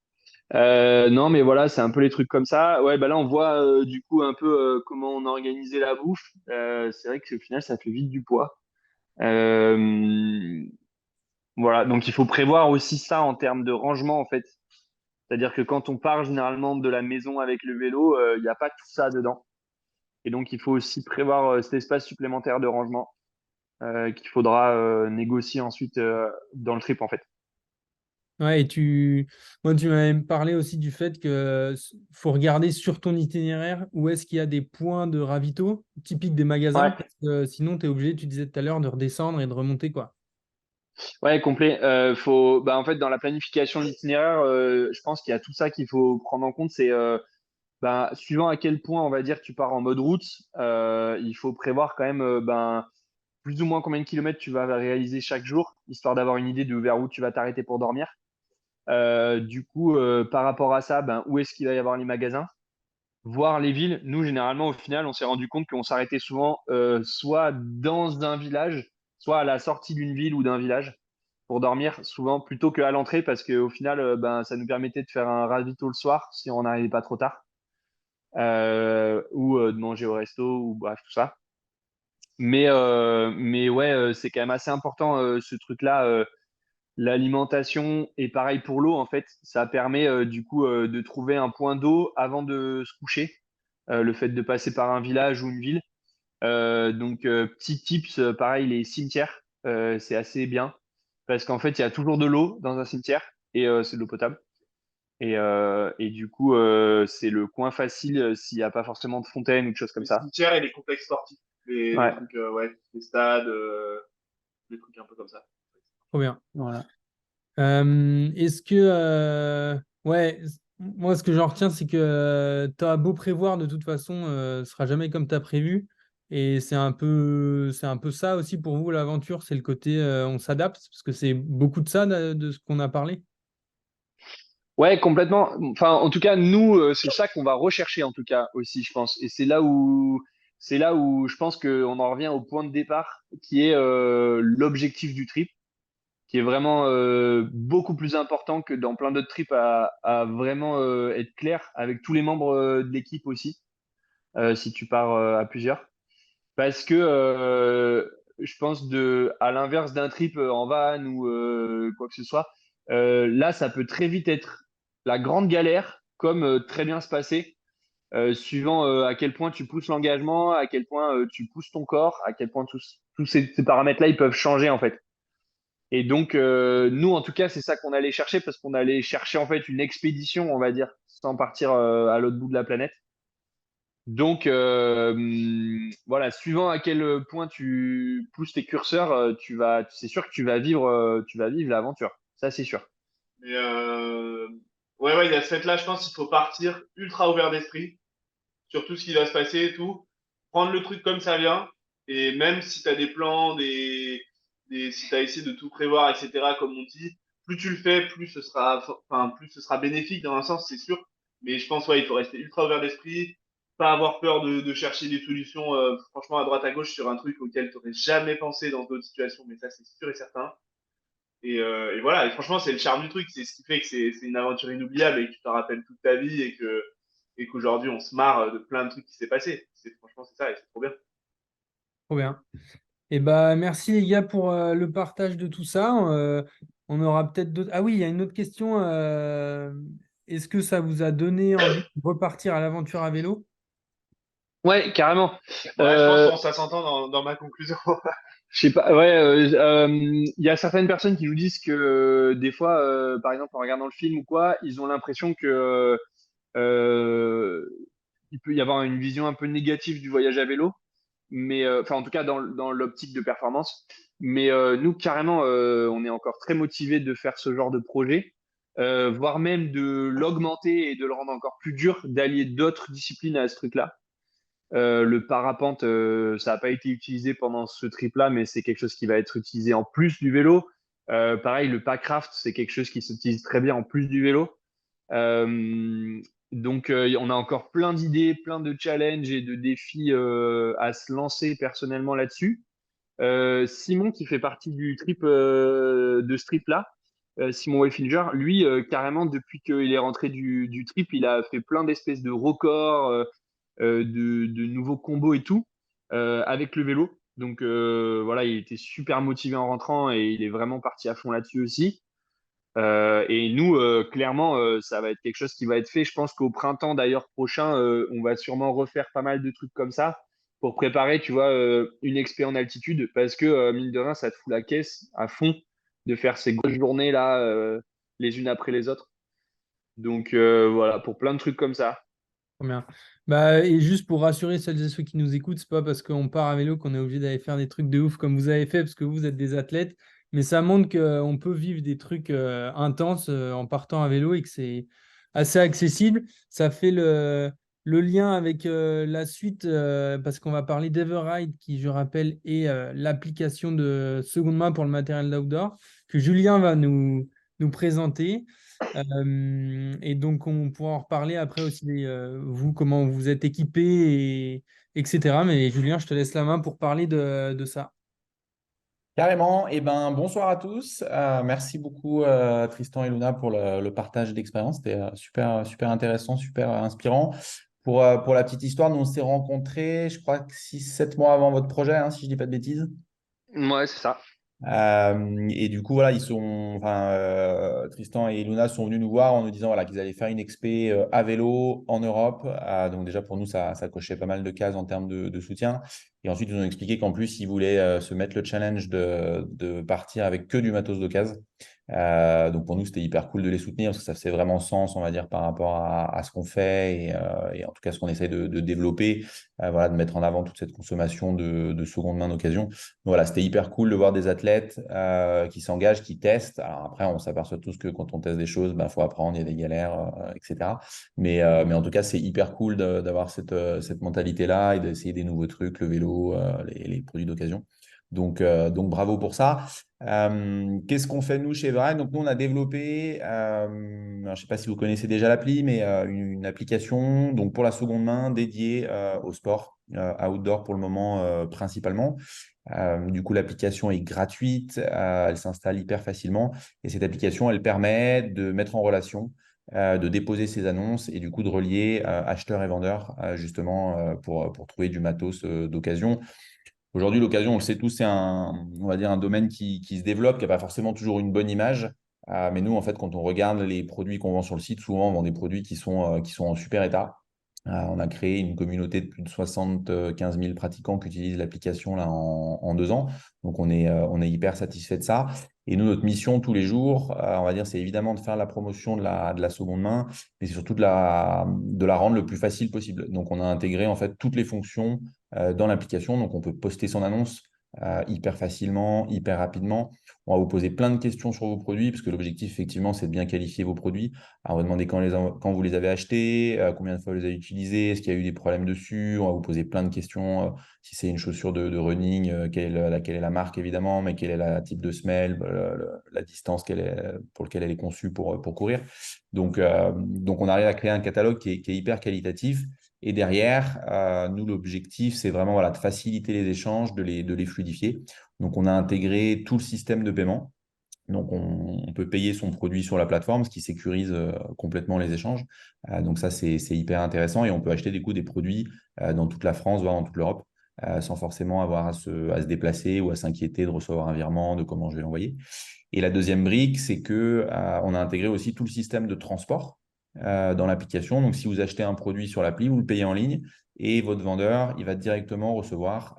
Non, mais voilà, c'est un peu les trucs comme ça. Ouais, bah là, on voit du coup un peu comment on a organisé la bouffe. C'est vrai que au final, ça fait vite du poids. Euh, voilà, donc il faut prévoir aussi ça en termes de rangement, en fait. C'est-à-dire que quand on part généralement de la maison avec le vélo, il n'y a pas tout ça dedans. Et donc, il faut aussi prévoir cet espace supplémentaire de rangement qu'il faudra négocier ensuite dans le trip, en fait. Ouais, moi, tu m'as même parlé aussi du fait que faut regarder sur ton itinéraire où est-ce qu'il y a des points de ravito typiques des magasins, Ouais, parce que sinon, tu es obligé, tu disais tout à l'heure, de redescendre et de remonter, quoi. ouais, complet. Bah, en fait, dans la planification de l'itinéraire, je pense qu'il y a tout ça qu'il faut prendre en compte. C'est bah, suivant à quel point, on va dire, tu pars en mode route, il faut prévoir quand même ben, plus ou moins combien de kilomètres tu vas réaliser chaque jour, histoire d'avoir une idée de vers où tu vas t'arrêter pour dormir. Du coup, par rapport à ça, ben, où est-ce qu'il va y avoir les magasins? Voir les villes. Nous, généralement, au final, on s'est rendu compte qu'on s'arrêtait souvent soit dans un village, soit à la sortie d'une ville ou d'un village pour dormir, souvent plutôt qu'à l'entrée, parce qu'au final, ben, ça nous permettait de faire un ravito le soir si on n'arrivait pas trop tard, ou de manger au resto, ou bref, tout ça. Mais ouais, c'est quand même assez important ce truc-là. L'alimentation et pareil pour l'eau, en fait, ça permet du coup de trouver un point d'eau avant de se coucher. Le fait de passer par un village ou une ville. Donc, petit tips, pareil, les cimetières, c'est assez bien parce qu'en fait, il y a toujours de l'eau dans un cimetière et c'est de l'eau potable. Et du coup, c'est le coin facile s'il n'y a pas forcément de fontaine ou de choses comme Les ça. cimetières et les complexes sportifs. Les Ouais, trucs, ouais, les stades, les trucs un peu comme ça. Trop bien. voilà. Est-ce que, ouais, moi, ce que j'en retiens, c'est que tu as beau prévoir, de toute façon, ce sera jamais comme tu as prévu. Et c'est un peu ça aussi pour vous, l'aventure, c'est le côté on s'adapte, parce que c'est beaucoup de ça, de ce qu'on a parlé. Ouais, complètement. Enfin, en tout cas, nous, c'est ça qu'on va rechercher, en tout cas, aussi, je pense. Et c'est là où je pense qu'on en revient au point de départ, qui est l'objectif du trip, qui est vraiment beaucoup plus important que dans plein d'autres trips à vraiment être clair avec tous les membres de l'équipe aussi, si tu pars à plusieurs. Parce que je pense, à l'inverse d'un trip en van ou quoi que ce soit, là, ça peut très vite être la grande galère, comme très bien se passer, suivant à quel point tu pousses l'engagement, à quel point tu pousses ton corps, à quel point tous ces paramètres-là, ils peuvent changer en fait. Et donc, nous, en tout cas, c'est ça qu'on allait chercher parce qu'on allait chercher en fait une expédition, on va dire, sans partir à l'autre bout de la planète. Donc, voilà, suivant à quel point tu pousses tes curseurs, c'est sûr que tu vas vivre l'aventure. Ça, c'est sûr. Mais ouais, il y a ce fait-là, je pense qu'il faut partir ultra ouvert d'esprit sur tout ce qui va se passer et tout. Prendre le truc comme ça vient. Et même si tu as des plans, si tu as essayé de tout prévoir, etc., comme on dit, plus tu le fais, plus ce sera bénéfique dans un sens, c'est sûr. Mais je pense, ouais, il faut rester ultra ouvert d'esprit, pas avoir peur de chercher des solutions, franchement, à droite, à gauche sur un truc auquel tu n'aurais jamais pensé dans d'autres situations, mais ça, c'est sûr et certain. Et voilà, et franchement, c'est le charme du truc. C'est ce qui fait que c'est une aventure inoubliable et que tu t'en rappelles toute ta vie et qu'aujourd'hui, on se marre de plein de trucs qui s'est passé. Franchement, c'est ça et c'est trop bien. Trop bien. Et bah, merci les gars pour le partage de tout ça. On aura peut-être d'autres. Ah oui, il y a une autre question. Est-ce que ça vous a donné envie de repartir à l'aventure à vélo? Ouais, carrément. Ouais, je pense Euh, que ça s'entend dans ma conclusion. je sais pas, ouais, il y a certaines personnes qui nous disent que des fois, par exemple, en regardant le film ou quoi, ils ont l'impression que euh, il peut y avoir une vision un peu négative du voyage à vélo, mais enfin, en tout cas, dans l'optique de performance. Mais nous, carrément, on est encore très motivés de faire ce genre de projet, voire même de l'augmenter et de le rendre encore plus dur, d'allier d'autres disciplines à ce truc-là. Le parapente, ça n'a pas été utilisé pendant ce trip-là, mais c'est quelque chose qui va être utilisé en plus du vélo. Pareil, le packraft, c'est quelque chose qui s'utilise très bien en plus du vélo. Euh, donc, on a encore plein d'idées, plein de challenges et de défis à se lancer personnellement là-dessus. Simon, qui fait partie du trip de ce trip-là, Simon Weffinger, lui, carrément, depuis qu'il est rentré du trip, il a fait plein d'espèces de records, de nouveaux combos et tout, avec le vélo. Donc voilà, il était super motivé en rentrant et il est vraiment parti à fond là-dessus aussi. Et nous, clairement, ça va être quelque chose qui va être fait. Je pense qu'au printemps, d'ailleurs, prochain, on va sûrement refaire pas mal de trucs comme ça pour préparer, tu vois, une expé en altitude parce que, mine de rien, ça te fout la caisse à fond de faire ces grosses journées là, les unes après les autres. Donc voilà, pour plein de trucs comme ça. Trop bien. Bah, et juste pour rassurer celles et ceux qui nous écoutent, c'est pas parce qu'on part à vélo qu'on est obligé d'aller faire des trucs de ouf comme vous avez fait, parce que vous êtes des athlètes, mais ça montre qu'on peut vivre des trucs intenses en partant à vélo et que c'est assez accessible. Ça fait le lien avec la suite, parce qu'on va parler d'Everride, qui, je rappelle, est l'application de seconde main pour le matériel d'outdoor, que Julien va nous présenter. Et donc, on pourra en reparler après aussi, vous, comment vous êtes équipé, etc. Mais Julien, je te laisse la main pour parler de ça. Carrément. Eh ben, bonsoir à tous. Merci beaucoup, Tristan et Luna, pour le partage d'expérience. C'était super, super intéressant, super inspirant. Pour la petite histoire, nous, on s'est rencontrés, je crois, que 6-7 mois avant votre projet, hein, si je ne dis pas de bêtises. Ouais, c'est ça. Et du coup, voilà, Tristan et Luna sont venus nous voir en nous disant voilà, qu'ils allaient faire une expé à vélo en Europe. Donc déjà, pour nous, ça cochait pas mal de cases en termes de soutien. Et ensuite, ils nous ont expliqué qu'en plus, ils voulaient se mettre le challenge de partir avec que du matos d'occasion. Donc pour nous, c'était hyper cool de les soutenir parce que ça faisait vraiment sens, on va dire, par rapport à ce qu'on fait et en tout cas ce qu'on essaye de développer, voilà, de mettre en avant toute cette consommation de seconde main d'occasion. Voilà, c'était hyper cool de voir des athlètes qui s'engagent, qui testent. Alors après, on s'aperçoit tous que quand on teste des choses, il faut apprendre, il y a des galères, etc. Mais en tout cas, c'est hyper cool d'avoir cette mentalité-là et d'essayer des nouveaux trucs, le vélo, les produits d'occasion. Donc bravo pour ça. Qu'est-ce qu'on fait nous chez Everride? Donc nous, on a développé, alors, je ne sais pas si vous connaissez déjà l'appli, mais une application donc pour la seconde main dédiée au sport outdoor pour le moment principalement. Du coup, l'application est gratuite, elle s'installe hyper facilement et cette application, elle permet de mettre en relation, de déposer ses annonces et du coup de relier acheteurs et vendeurs justement pour trouver du matos d'occasion. Aujourd'hui, l'occasion, on le sait tous, c'est on va dire un domaine qui se développe, qui n'a pas forcément toujours une bonne image. Mais nous, en fait, quand on regarde les produits qu'on vend sur le site, souvent, on vend des produits qui sont en super état. On a créé une communauté de plus de 75 000 pratiquants qui utilisent l'application là, en 2 ans. Donc, on est hyper satisfait de ça. Et nous, notre mission tous les jours, on va dire, c'est évidemment de faire la promotion de la seconde main, mais c'est surtout de la rendre le plus facile possible. Donc, on a intégré en fait toutes les fonctions dans l'application. Donc, on peut poster son annonce hyper facilement, hyper rapidement. On va vous poser plein de questions sur vos produits, parce que l'objectif, effectivement, c'est de bien qualifier vos produits. Alors, on va demander quand vous les avez achetés, combien de fois vous les avez utilisés, est-ce qu'il y a eu des problèmes dessus. On va vous poser plein de questions. Si c'est une chaussure de running, quelle est la marque, évidemment, mais quel est le type de semelle, la distance pour laquelle elle est conçue pour courir. Donc, on arrive à créer un catalogue qui est hyper qualitatif. Et derrière, nous, l'objectif, c'est vraiment voilà, de faciliter les échanges, de les fluidifier. Donc, on a intégré tout le système de paiement. Donc, on peut payer son produit sur la plateforme, ce qui sécurise complètement les échanges. Donc, ça, c'est hyper intéressant. Et on peut acheter des produits dans toute la France, voire dans toute l'Europe, sans forcément avoir à se déplacer ou à s'inquiéter de recevoir un virement, de comment je vais l'envoyer. Et la deuxième brique, c'est que on a intégré aussi tout le système de transport dans l'application. Donc, si vous achetez un produit sur l'appli, vous le payez en ligne et votre vendeur, il va directement recevoir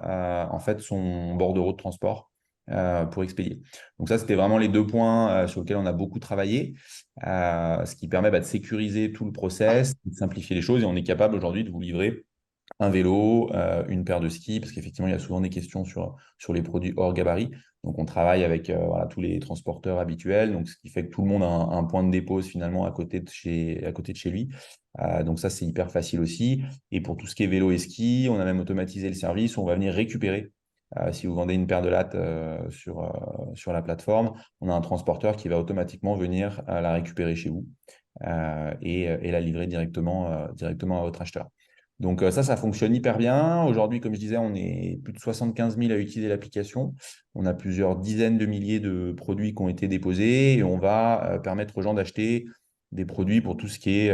en fait son bordereau de transport pour expédier. Donc, ça, c'était vraiment les 2 points sur lesquels on a beaucoup travaillé, ce qui permet de sécuriser tout le process, de simplifier les choses et on est capable aujourd'hui de vous livrer un vélo, une paire de skis, parce qu'effectivement, il y a souvent des questions sur les produits hors gabarit. Donc, on travaille avec voilà, tous les transporteurs habituels, donc ce qui fait que tout le monde a un point de dépose finalement à côté de chez lui. Donc, ça, c'est hyper facile aussi. Et pour tout ce qui est vélo et ski, on a même automatisé le service où on va venir récupérer. Si vous vendez une paire de lattes sur la plateforme, on a un transporteur qui va automatiquement venir la récupérer chez vous et la livrer directement à votre acheteur. Donc ça fonctionne hyper bien. Aujourd'hui, comme je disais, on est plus de 75 000 à utiliser l'application. On a plusieurs dizaines de milliers de produits qui ont été déposés et on va permettre aux gens d'acheter des produits pour tout ce qui est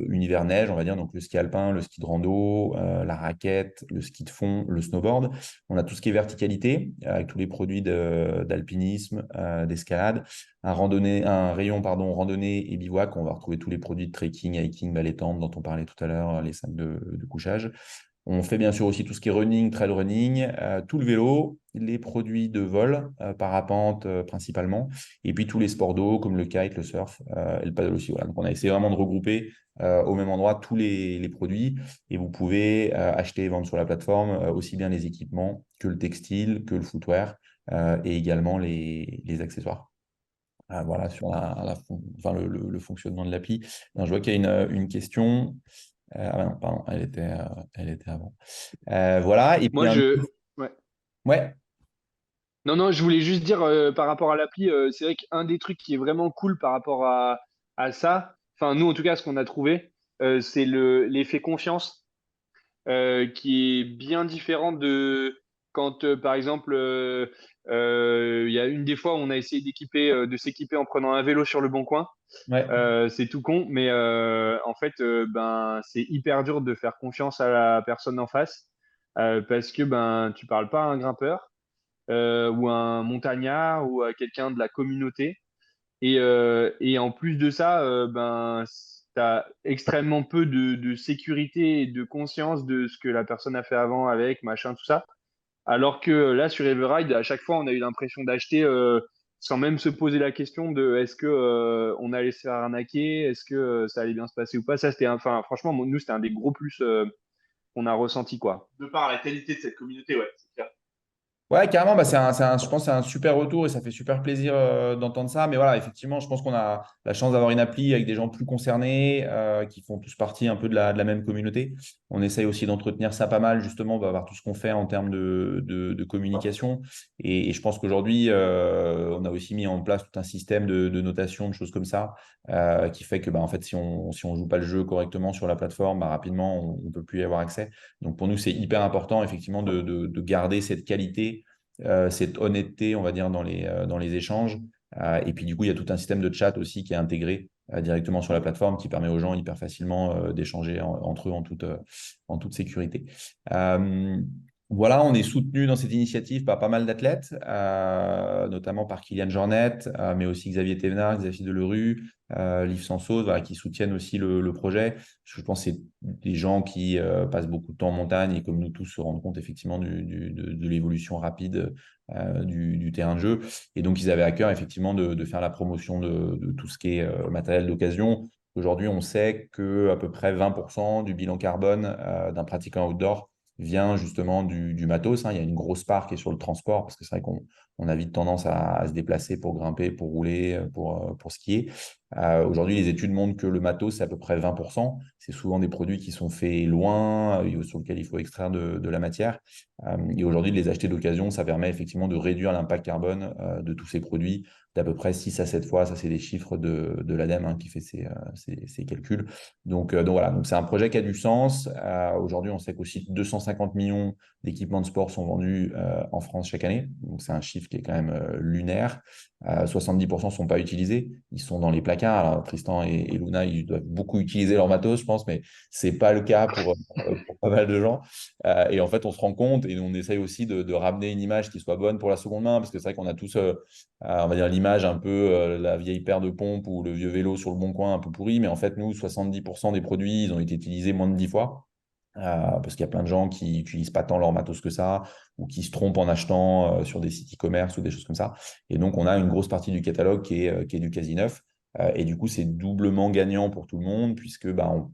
univers neige, on va dire, donc le ski alpin, le ski de rando, la raquette, le ski de fond, le snowboard. On a tout ce qui est verticalité, avec tous les produits d'alpinisme, d'escalade, un rayon randonnée et bivouac. On va retrouver tous les produits de trekking, hiking, balai tente dont on parlait tout à l'heure, les sacs de couchage. On fait bien sûr aussi tout ce qui est running, trail running, tout le vélo, les produits de vol, parapente principalement, et puis tous les sports d'eau comme le kite, le surf et le paddle aussi. Voilà. Donc on a essayé vraiment de regrouper au même endroit tous les produits et vous pouvez acheter et vendre sur la plateforme aussi bien les équipements que le textile, que le footwear et également les accessoires. Voilà sur le fonctionnement de l'appli. Je vois qu'il y a une question. Non, pardon, elle était avant. Voilà. Et puis, Moi, ouais. ouais, Non, je voulais juste dire par rapport à l'appli, c'est vrai qu'un des trucs qui est vraiment cool par rapport à ça, enfin nous en tout cas ce qu'on a trouvé, c'est l'effet confiance qui est bien différent de quand par exemple il y a une des fois où on a essayé de s'équiper en prenant un vélo sur le bon coin. ouais. C'est tout con, mais en fait ben c'est hyper dur de faire confiance à la personne en face parce que ben tu parles pas à un grimpeur ou à un montagnard ou à quelqu'un de la communauté. Et en plus de ça, ben, tu as extrêmement peu de sécurité et de conscience de ce que la personne a fait avant avec, machin, tout ça. Alors que là, sur Everride, à chaque fois, on a eu l'impression d'acheter sans même se poser la question de est-ce que on allait se faire arnaquer, est-ce que ça allait bien se passer ou pas. Ça, enfin, franchement, nous, c'était un des gros plus qu'on a ressenti, quoi. De par la qualité de cette communauté, ouais, c'est clair. Ouais, carrément, je pense que c'est un super retour et ça fait super plaisir d'entendre ça. Mais voilà, effectivement, je pense qu'on a la chance d'avoir une appli avec des gens plus concernés qui font tous partie un peu de la même communauté. On essaye aussi d'entretenir ça pas mal, justement, voir tout ce qu'on fait en termes de communication. Et je pense qu'aujourd'hui, on a aussi mis en place tout un système de notation, de choses comme ça, qui fait que en fait, si on joue pas le jeu correctement sur la plateforme, rapidement, on ne peut plus y avoir accès. Donc pour nous, c'est hyper important, effectivement, de garder cette qualité cette honnêteté, on va dire, dans les échanges. Et puis, du coup, il y a tout un système de chat aussi qui est intégré directement sur la plateforme qui permet aux gens hyper facilement d'échanger entre eux en toute sécurité. Voilà, on est soutenu dans cette initiative par pas mal d'athlètes, notamment par Kylian Jornet, mais aussi Xavier Thévenard, Xavier Delerue, Liv Sansos, voilà, qui soutiennent aussi le projet. Je pense que c'est des gens qui passent beaucoup de temps en montagne et comme nous tous se rendent compte effectivement de l'évolution rapide du terrain de jeu. Et donc, ils avaient à cœur effectivement de faire la promotion de tout ce qui est matériel d'occasion. Aujourd'hui, on sait qu'à peu près 20% du bilan carbone d'un pratiquant outdoor vient justement du matos, hein. Il y a une grosse part qui est sur le transport, parce que c'est vrai qu'on a vite tendance à se déplacer pour grimper, pour rouler, pour skier. Aujourd'hui, les études montrent que le matos, c'est à peu près 20%. C'est souvent des produits qui sont faits loin, sur lesquels il faut extraire de la matière. Et aujourd'hui, de les acheter d'occasion, ça permet effectivement de réduire l'impact carbone de tous ces produits d'à peu près 6 à 7 fois. Ça, c'est des chiffres de l'ADEME, hein, qui fait ces calculs. Donc voilà, donc c'est un projet qui a du sens. Aujourd'hui, on sait qu'aussi 250 millions d'équipements de sport sont vendus en France chaque année. Donc c'est un chiffre qui est quand même lunaire. 70% ne sont pas utilisés. Ils sont dans les placards. Alors, Tristan et Luna, ils doivent beaucoup utiliser leur matos, je pense, mais ce n'est pas le cas pour pas mal de gens. Et en fait, on se rend compte et on essaye aussi de ramener une image qui soit bonne pour la seconde main, parce que c'est vrai qu'on a tous, on va dire, l'image un peu la vieille paire de pompes ou le vieux vélo sur le bon coin un peu pourri, mais en fait, nous, 70% des produits, ils ont été utilisés moins de 10 fois. Parce qu'il y a plein de gens qui n'utilisent pas tant leur matos que ça, ou qui se trompent en achetant sur des sites e-commerce ou des choses comme ça. Et donc, on a une grosse partie du catalogue qui est du quasi neuf. Et du coup, c'est doublement gagnant pour tout le monde, puisque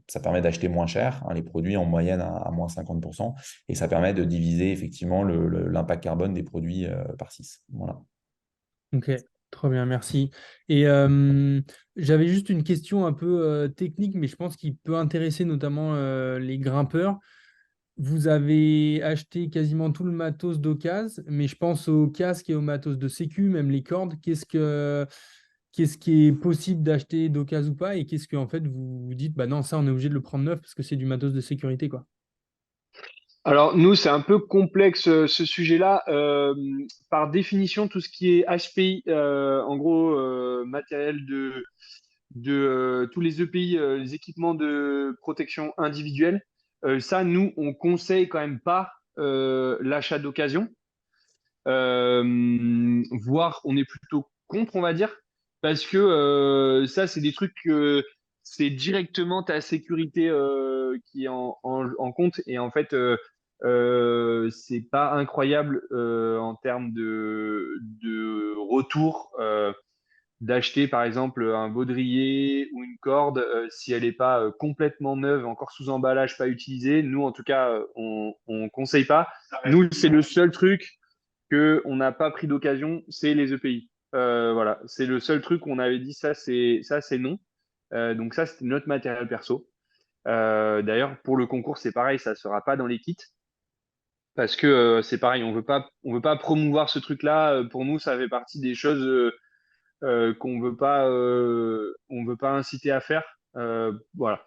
ça permet d'acheter moins cher, hein, les produits en moyenne à moins 50%, et ça permet de diviser effectivement l'impact carbone des produits par 6. Voilà. Ok, trop bien, merci. Et j'avais juste une question un peu technique, mais je pense qu'il peut intéresser notamment les grimpeurs. Vous avez acheté quasiment tout le matos d'occasion, mais je pense au casque et au matos de sécu, même les cordes. Qu'est-ce qui est possible d'acheter d'occasion ou pas? Et qu'est-ce que en fait vous vous dites, bah non, ça on est obligé de le prendre neuf parce que c'est du matos de sécurité, quoi. Alors, nous, c'est un peu complexe ce sujet-là. Par définition, tout ce qui est HPI, en gros, matériel de tous les EPI, les équipements de protection individuelle, ça, nous, on conseille quand même pas l'achat d'occasion. Voire, on est plutôt contre, on va dire, parce que ça, c'est des trucs que c'est directement ta sécurité qui est en compte. Et en fait, c'est pas incroyable en termes de retour. D'acheter par exemple un baudrier ou une corde si elle n'est pas complètement neuve, encore sous emballage, pas utilisée. Nous, en tout cas, on conseille pas. Nous, c'est le seul truc que on n'a pas pris d'occasion, c'est les EPI. Voilà, c'est le seul truc où on avait dit ça, c'est non. Donc ça, c'était notre matériel perso. D'ailleurs, pour le concours, c'est pareil, ça sera pas dans les kits parce que c'est pareil, on veut pas promouvoir ce truc-là. Pour nous, ça fait partie des choses on veut pas inciter à faire. Voilà.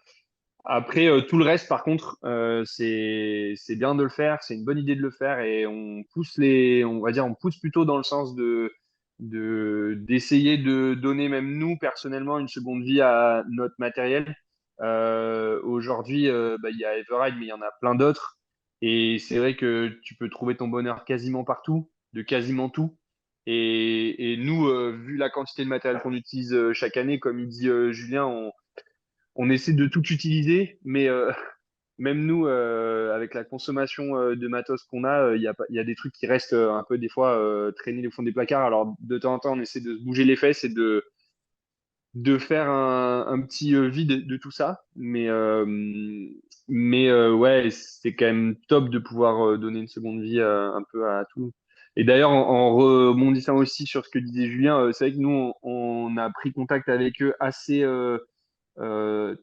Après, tout le reste, par contre, c'est bien de le faire, c'est une bonne idée de le faire et on va dire, on pousse plutôt dans le sens d'essayer de donner même nous personnellement une seconde vie à notre matériel. Aujourd'hui, il y a Everride, mais il y en a plein d'autres. Et c'est vrai que tu peux trouver ton bonheur quasiment partout, de quasiment tout. Et nous, vu la quantité de matériel qu'on utilise chaque année, comme il dit Julien, on essaie de tout utiliser, mais même nous, avec la consommation de matos qu'on a, il y a des trucs qui restent un peu des fois traînés au fond des placards. Alors de temps en temps, on essaie de se bouger les fesses et de faire un petit vide de tout ça. Mais ouais, c'est quand même top de pouvoir donner une seconde vie un peu à tout. Et d'ailleurs, en rebondissant aussi sur ce que disait Julien, c'est vrai que nous, on a pris contact avec eux assez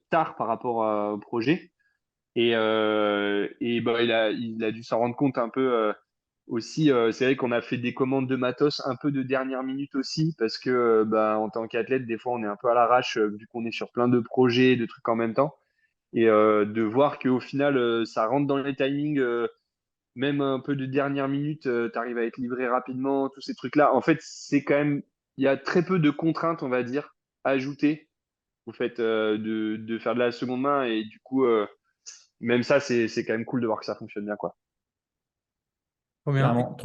tard par rapport au projet. Et bah, il a dû s'en rendre compte un peu aussi. C'est vrai qu'on a fait des commandes de matos un peu de dernière minute aussi, parce que en tant qu'athlète, des fois, on est un peu à l'arrache, vu qu'on est sur plein de projets, de trucs en même temps. Et de voir qu'au final, ça rentre dans les timings, même un peu de dernière minute, tu arrives à être livré rapidement, tous ces trucs-là. En fait, c'est quand même, il y a très peu de contraintes, on va dire, ajoutées au fait de faire de la seconde main. Et du coup, même ça, c'est quand même cool de voir que ça fonctionne bien, quoi. Trop bien. Clairement.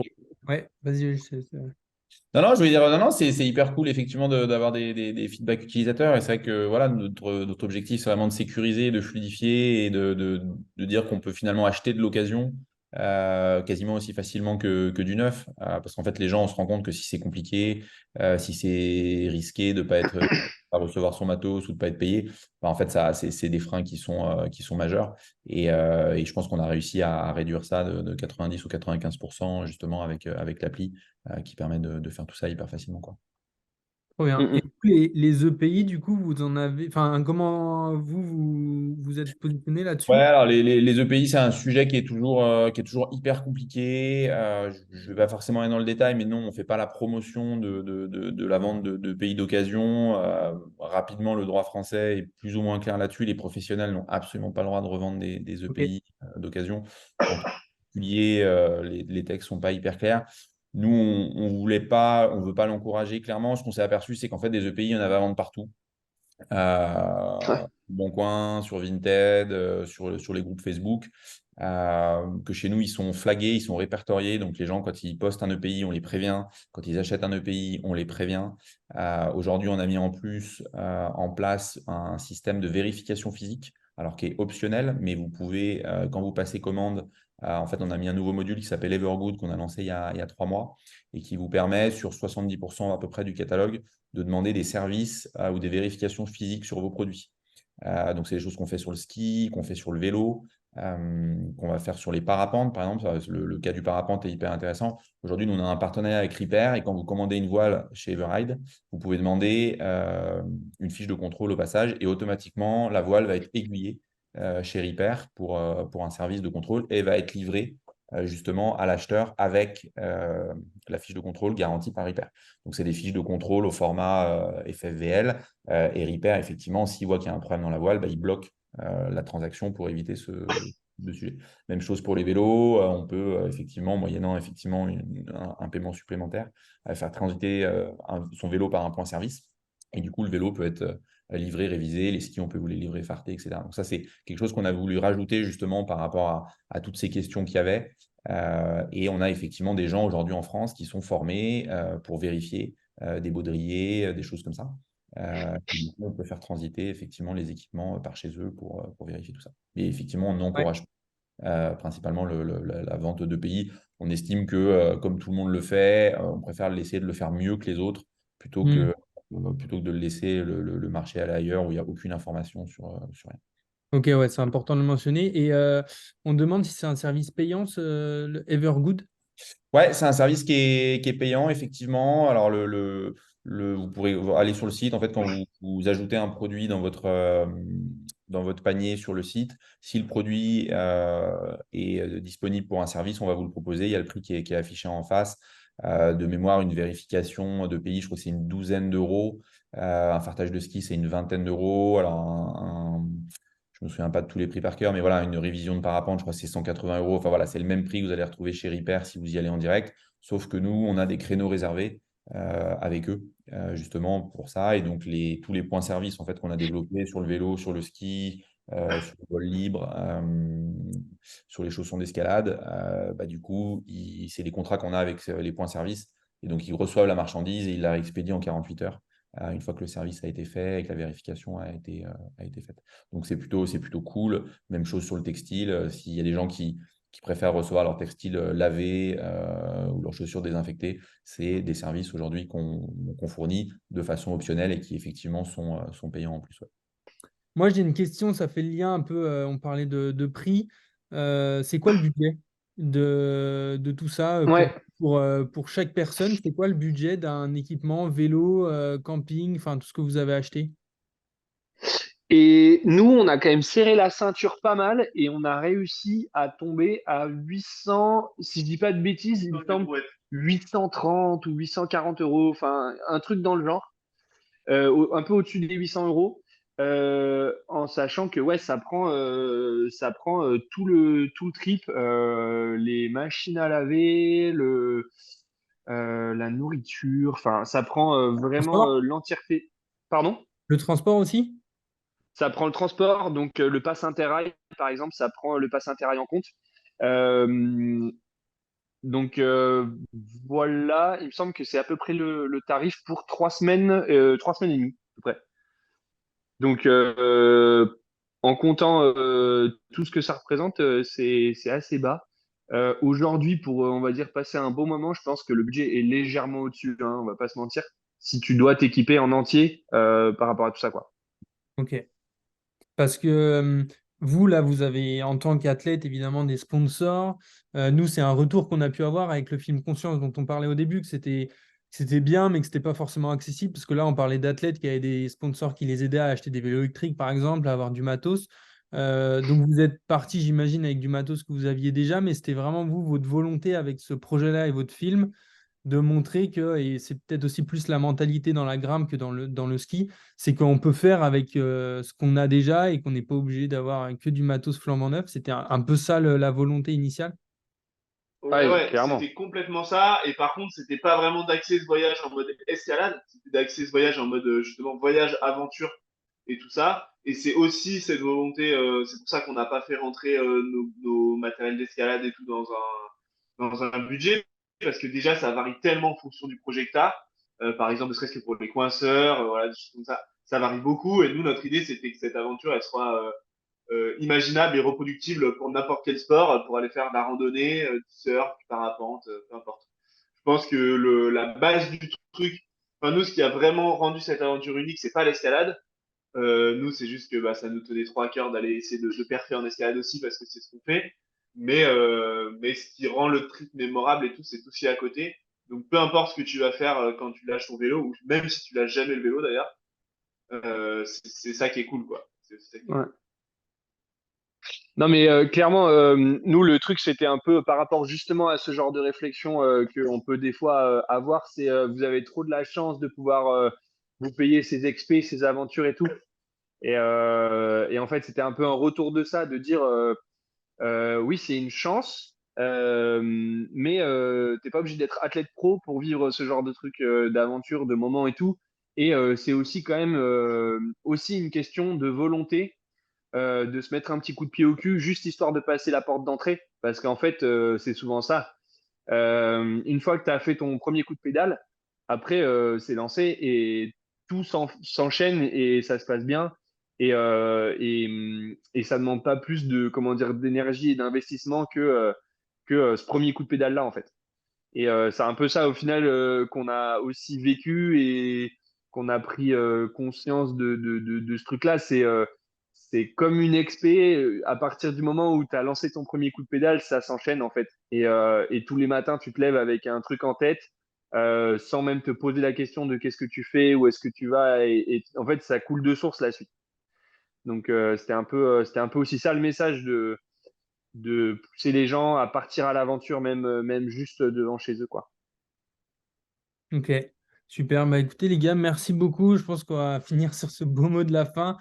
Ouais, vas-y. Non, non, je voulais dire, non, non, c'est hyper cool effectivement d'avoir des feedbacks utilisateurs. Et c'est vrai que voilà, notre objectif, c'est vraiment de sécuriser, de fluidifier et de dire qu'on peut finalement acheter de l'occasion quasiment aussi facilement que du neuf. Parce qu'en fait, les gens, on se rend compte que si c'est compliqué, si c'est risqué de pas recevoir son matos ou de pas être payé, bah, en fait, c'est des freins qui sont majeurs. Et je pense qu'on a réussi à réduire ça de 90 ou 95% justement avec l'appli qui permet de faire tout ça hyper facilement, quoi. Trop bien. Et Mm, les EPI, du coup, vous en avez. Enfin, comment vous êtes positionné Ouais, là-dessus? alors les EPI, c'est un sujet qui est toujours hyper compliqué. Je ne vais pas forcément aller dans le détail, mais non, on ne fait pas la promotion de la vente de pays d'occasion. Rapidement, le droit français est plus ou moins clair là-dessus. Les professionnels n'ont absolument pas le droit de revendre des Ok. EPI d'occasion. En particulier, les textes ne sont pas hyper clairs. Nous, on veut pas l'encourager clairement. Ce qu'on s'est aperçu, c'est qu'en fait, des EPI, il y en avait à vendre partout. ouais. Bon Coin, sur Vinted, sur les groupes Facebook, que chez nous, ils sont flagués, ils sont répertoriés. Donc, les gens, quand ils postent un EPI, on les prévient. Quand ils achètent un EPI, on les prévient. Aujourd'hui, on a mis en plus en place un système de vérification physique, alors qui est optionnel, mais vous pouvez, quand vous passez commande, en fait, on a mis un nouveau module qui s'appelle Evergood qu'on a lancé il y a 3 mois et qui vous permet, sur 70% à peu près du catalogue, de demander des services ou des vérifications physiques sur vos produits. Donc, c'est des choses qu'on fait sur le ski, qu'on fait sur le vélo, qu'on va faire sur les parapentes, par exemple. Le cas du parapente est hyper intéressant. Aujourd'hui, nous, on a un partenariat avec Repair et quand vous commandez une voile chez Everride, vous pouvez demander une fiche de contrôle au passage et automatiquement, la voile va être aiguillée chez Repair pour un service de contrôle et va être livrée justement à l'acheteur avec la fiche de contrôle garantie par Repair. Donc, c'est des fiches de contrôle au format FFVL. Et Repair, effectivement, s'il voit qu'il y a un problème dans la voile, bah, il bloque la transaction pour éviter ce sujet. Même chose pour les vélos. On peut effectivement, moyennant effectivement un paiement supplémentaire, faire transiter son vélo par un point service. Et du coup, le vélo peut être livré, révisé. Les skis, on peut vous les livrer fartés, etc. Donc ça, c'est quelque chose qu'on a voulu rajouter justement par rapport à toutes ces questions qu'il y avait. Et on a effectivement des gens aujourd'hui en France qui sont formés pour vérifier des baudriers, des choses comme ça. Et du coup, on peut faire transiter effectivement les équipements par chez eux pour vérifier tout ça. Mais effectivement, on Ouais. encourage principalement la vente de pays. On estime que, comme tout le monde le fait, on préfère essayer de le faire mieux que les autres plutôt Hmm. que, plutôt que de le laisser le marché aller ailleurs où il n'y a aucune information sur rien. Ok, ouais, c'est important de le mentionner. Et on demande si c'est un service payant, le Evergood. Ouais, c'est un service qui est payant, effectivement. Alors, vous pourrez aller sur le site. En fait, quand vous ajoutez un produit dans votre panier sur le site, si le produit est disponible pour un service, on va vous le proposer. Il y a le prix qui est affiché en face. De mémoire, une vérification de pays, je crois que c'est une douzaine d'euros. Un fartage de ski, c'est une vingtaine d'euros. Alors, je ne me souviens pas de tous les prix par cœur, mais voilà, une révision de parapente, je crois que c'est 180 euros. Enfin voilà, c'est le même prix que vous allez retrouver chez Repair si vous y allez en direct. Sauf que nous, on a des créneaux réservés avec eux, justement pour ça. Et donc, tous les points service en fait, qu'on a développés sur le vélo, sur le ski, sur le vol libre, sur les chaussons d'escalade, bah, du coup, c'est les contrats qu'on a avec les points service. Et donc, ils reçoivent la marchandise et ils la expédient en 48 heures, une fois que le service a été fait et que la vérification a été faite. Donc, c'est plutôt cool. Même chose sur le textile. S'il y a des gens qui préfèrent recevoir leur textile lavé ou leurs chaussures désinfectées, c'est des services aujourd'hui qu'on fournit de façon optionnelle et qui effectivement sont payants en plus. Ouais. Moi, j'ai une question, ça fait le lien un peu, on parlait de prix. C'est quoi le budget de tout ça Ouais. pour chaque personne? C'est quoi le budget d'un équipement, vélo, camping, enfin tout ce que vous avez acheté? Et nous, on a quand même serré la ceinture pas mal et on a réussi à tomber à 800, si je dis pas de bêtises, il me semble 830 ou 840 euros, enfin un truc dans le genre, un peu au-dessus des 800 euros, en sachant que ouais, ça prend tout le trip, les machines à laver, la nourriture, enfin ça prend vraiment Transport? l'entièreté. Pardon? Le transport aussi? Ça prend le transport, donc le pass Interrail, par exemple, ça prend le pass Interrail en compte. Euh, Donc voilà, il me semble que c'est à peu près le tarif pour 3 semaines et demie, à peu près. Donc en comptant tout ce que ça représente, c'est assez bas. Aujourd'hui, pour on va dire passer un bon moment, je pense que le budget est légèrement au-dessus, hein, on va pas se mentir. Si tu dois t'équiper en entier par rapport à tout ça, quoi. Ok. Parce que vous, là, vous avez, en tant qu'athlète, évidemment, des sponsors. Nous, c'est un retour qu'on a pu avoir avec le film Conscience dont on parlait au début, que c'était bien, mais que c'était pas forcément accessible. Parce que là, on parlait d'athlètes qui avaient des sponsors qui les aidaient à acheter des vélos électriques, par exemple, à avoir du matos. Donc, vous êtes parti, j'imagine, avec du matos que vous aviez déjà, mais c'était vraiment vous, votre volonté avec ce projet-là et votre film de montrer que, et c'est peut-être aussi plus la mentalité dans la grimpe que dans le ski, c'est qu'on peut faire avec ce qu'on a déjà et qu'on n'est pas obligé d'avoir que du matos flambant neuf. C'était un peu ça la volonté initiale. Ouais, Ouais, ouais, clairement. c'était complètement ça. Et par contre, c'était pas vraiment d'axer ce voyage en mode escalade, c'était d'axer ce voyage en mode justement voyage, aventure et tout ça. Et c'est aussi cette volonté, c'est pour ça qu'on n'a pas fait rentrer nos matériels d'escalade et tout dans un budget, parce que déjà, ça varie tellement en fonction du projet que t'as. Par exemple, ne serait-ce que pour les coinceurs, voilà, des choses comme ça varie beaucoup. Et nous, notre idée, c'était que cette aventure, elle soit imaginable et reproductible pour n'importe quel sport, pour aller faire de la randonnée, du surf, du parapente, peu importe. Je pense que la base du truc, enfin nous, ce qui a vraiment rendu cette aventure unique, c'est pas l'escalade. Nous, c'est juste que bah, ça nous tenait trop à cœur d'aller essayer de perfer en escalade aussi parce que c'est ce qu'on fait. Mais ce qui rend le trip mémorable et tout, c'est tout aussi à côté. Donc peu importe ce que tu vas faire quand tu lâches ton vélo, ou même si tu lâches jamais le vélo d'ailleurs, c'est ça qui est cool, quoi. C'est ça qui est Ouais. cool. Non, mais clairement, nous, le truc, c'était un peu par rapport justement à ce genre de réflexion qu'on peut des fois avoir, c'est vous avez trop de la chance de pouvoir vous payer ces expés, ces aventures et tout. Et en fait, c'était un peu un retour de ça, de dire oui, c'est une chance, mais t'es pas obligé d'être athlète pro pour vivre ce genre de truc, d'aventure, de moments et tout. Et c'est aussi quand même aussi une question de volonté de se mettre un petit coup de pied au cul, juste histoire de passer la porte d'entrée. Parce qu'en fait, c'est souvent ça. Une fois que tu as fait ton premier coup de pédale, après, c'est lancé et tout s'enchaîne et ça se passe bien. Et ça ne demande pas plus de, comment dire, d'énergie et d'investissement que ce premier coup de pédale là, en fait. Et c'est un peu ça, au final, qu'on a aussi vécu et qu'on a pris conscience de ce truc-là. C'est comme une expé. À partir du moment où tu as lancé ton premier coup de pédale, ça s'enchaîne, en fait. Et tous les matins, tu te lèves avec un truc en tête, sans même te poser la question de qu'est-ce que tu fais, où est-ce que tu vas. Et en fait, ça coule de source la suite. Donc, c'était un peu aussi ça le message de pousser les gens à partir à l'aventure, même juste devant chez eux, quoi. Ok, super. Bah, écoutez, les gars, merci beaucoup. Je pense qu'on va finir sur ce beau mot de la fin.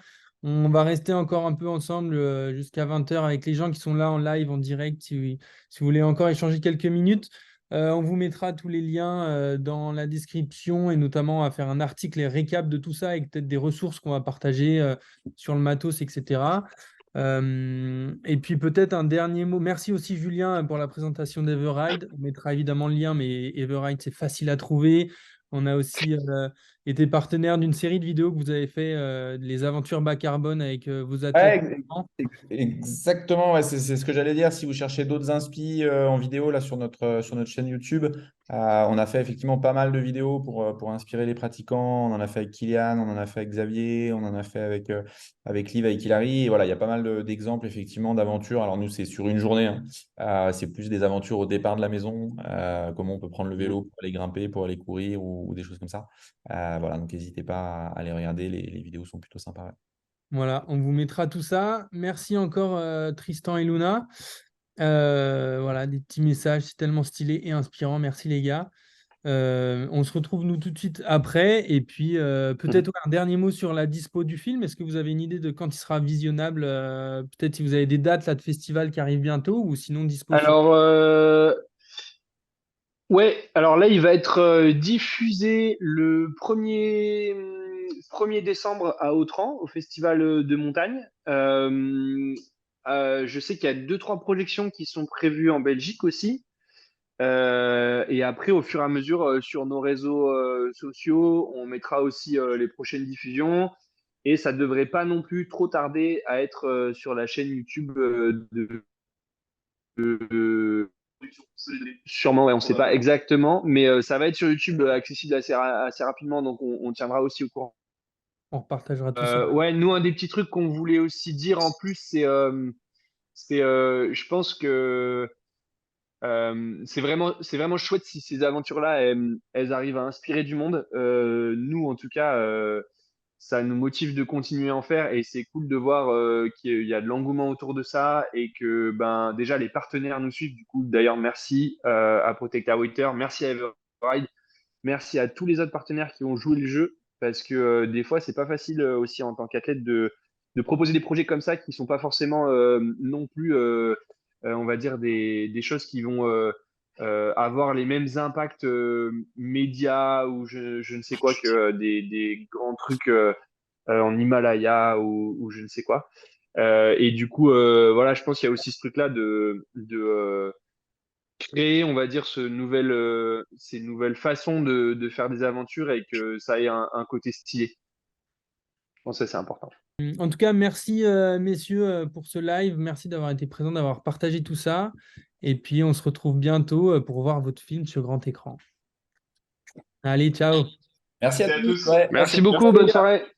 On va rester encore un peu ensemble jusqu'à 20 h avec les gens qui sont là en live, en direct, si vous voulez encore échanger quelques minutes. On vous mettra tous les liens dans la description et notamment à faire un article et récap de tout ça avec peut-être des ressources qu'on va partager sur le matos, etc. Et puis peut-être un dernier mot. Merci aussi Julien pour la présentation d'Everride. On mettra évidemment le lien, mais Everride, c'est facile à trouver. On a aussi été partenaire d'une série de vidéos que vous avez fait, les aventures bas carbone avec vos athlètes. Ouais, exactement, ouais, c'est ce que j'allais dire. Si vous cherchez d'autres inspi en vidéo là sur notre chaîne YouTube, on a fait effectivement pas mal de vidéos pour inspirer les pratiquants. On en a fait avec Kylian, on en a fait avec Xavier, on en a fait avec Liv, avec Hilary. Et voilà, il y a pas mal d'exemples effectivement d'aventures. Alors nous, c'est sur une journée, hein. C'est plus des aventures au départ de la maison, comment on peut prendre le vélo pour aller grimper, pour aller courir ou des choses comme ça. Voilà, donc n'hésitez pas à les regarder. Les vidéos sont plutôt sympas. Ouais. Voilà, on vous mettra tout ça. Merci encore Tristan et Luna. Voilà, des petits messages, c'est tellement stylé et inspirant. Merci les gars. On se retrouve nous tout de suite après. Et puis peut-être un dernier mot sur la dispo du film. Est-ce que vous avez une idée de quand il sera visionnable? Peut-être si vous avez des dates là, de festival qui arrivent bientôt ou sinon dispo sur... Alors, ouais, alors là, il va être diffusé le 1er décembre à Autran, au Festival de montagne. Je sais qu'il y a deux, trois projections qui sont prévues en Belgique aussi. Et après, au fur et à mesure, sur nos réseaux sociaux, on mettra aussi les prochaines diffusions. Et ça ne devrait pas non plus trop tarder à être sur la chaîne YouTube de- Sûrement, ouais, on ne sait pas exactement, mais ça va être sur YouTube accessible assez rapidement, donc on tiendra aussi au courant. On repartagera tout ça. Ouais, nous, un des petits trucs qu'on voulait aussi dire en plus, je pense que c'est vraiment chouette si ces aventures-là, elles arrivent à inspirer du monde. Nous, en tout cas, ça nous motive de continuer à en faire et c'est cool de voir qu'il y a de l'engouement autour de ça et que ben, déjà les partenaires nous suivent. Du coup, d'ailleurs, merci à Protect Our Water, merci à Everride, merci à tous les autres partenaires qui ont joué le jeu parce que des fois, c'est pas facile aussi en tant qu'athlète de proposer des projets comme ça qui sont pas forcément non plus, on va dire, des choses qui vont avoir les mêmes impacts médias ou je ne sais quoi que des grands trucs en Himalaya ou je ne sais quoi. Et du coup, voilà, je pense qu'il y a aussi ce truc-là de créer, on va dire, ces nouvelles façons de faire des aventures et que ça ait un côté stylé. Je pense que ça, c'est important. En tout cas, merci messieurs pour ce live. Merci d'avoir été présents, d'avoir partagé tout ça. Et puis, on se retrouve bientôt pour voir votre film sur grand écran. Allez, ciao. Merci à Merci à tous. tous. Ouais, Merci merci. beaucoup, bonne soirée.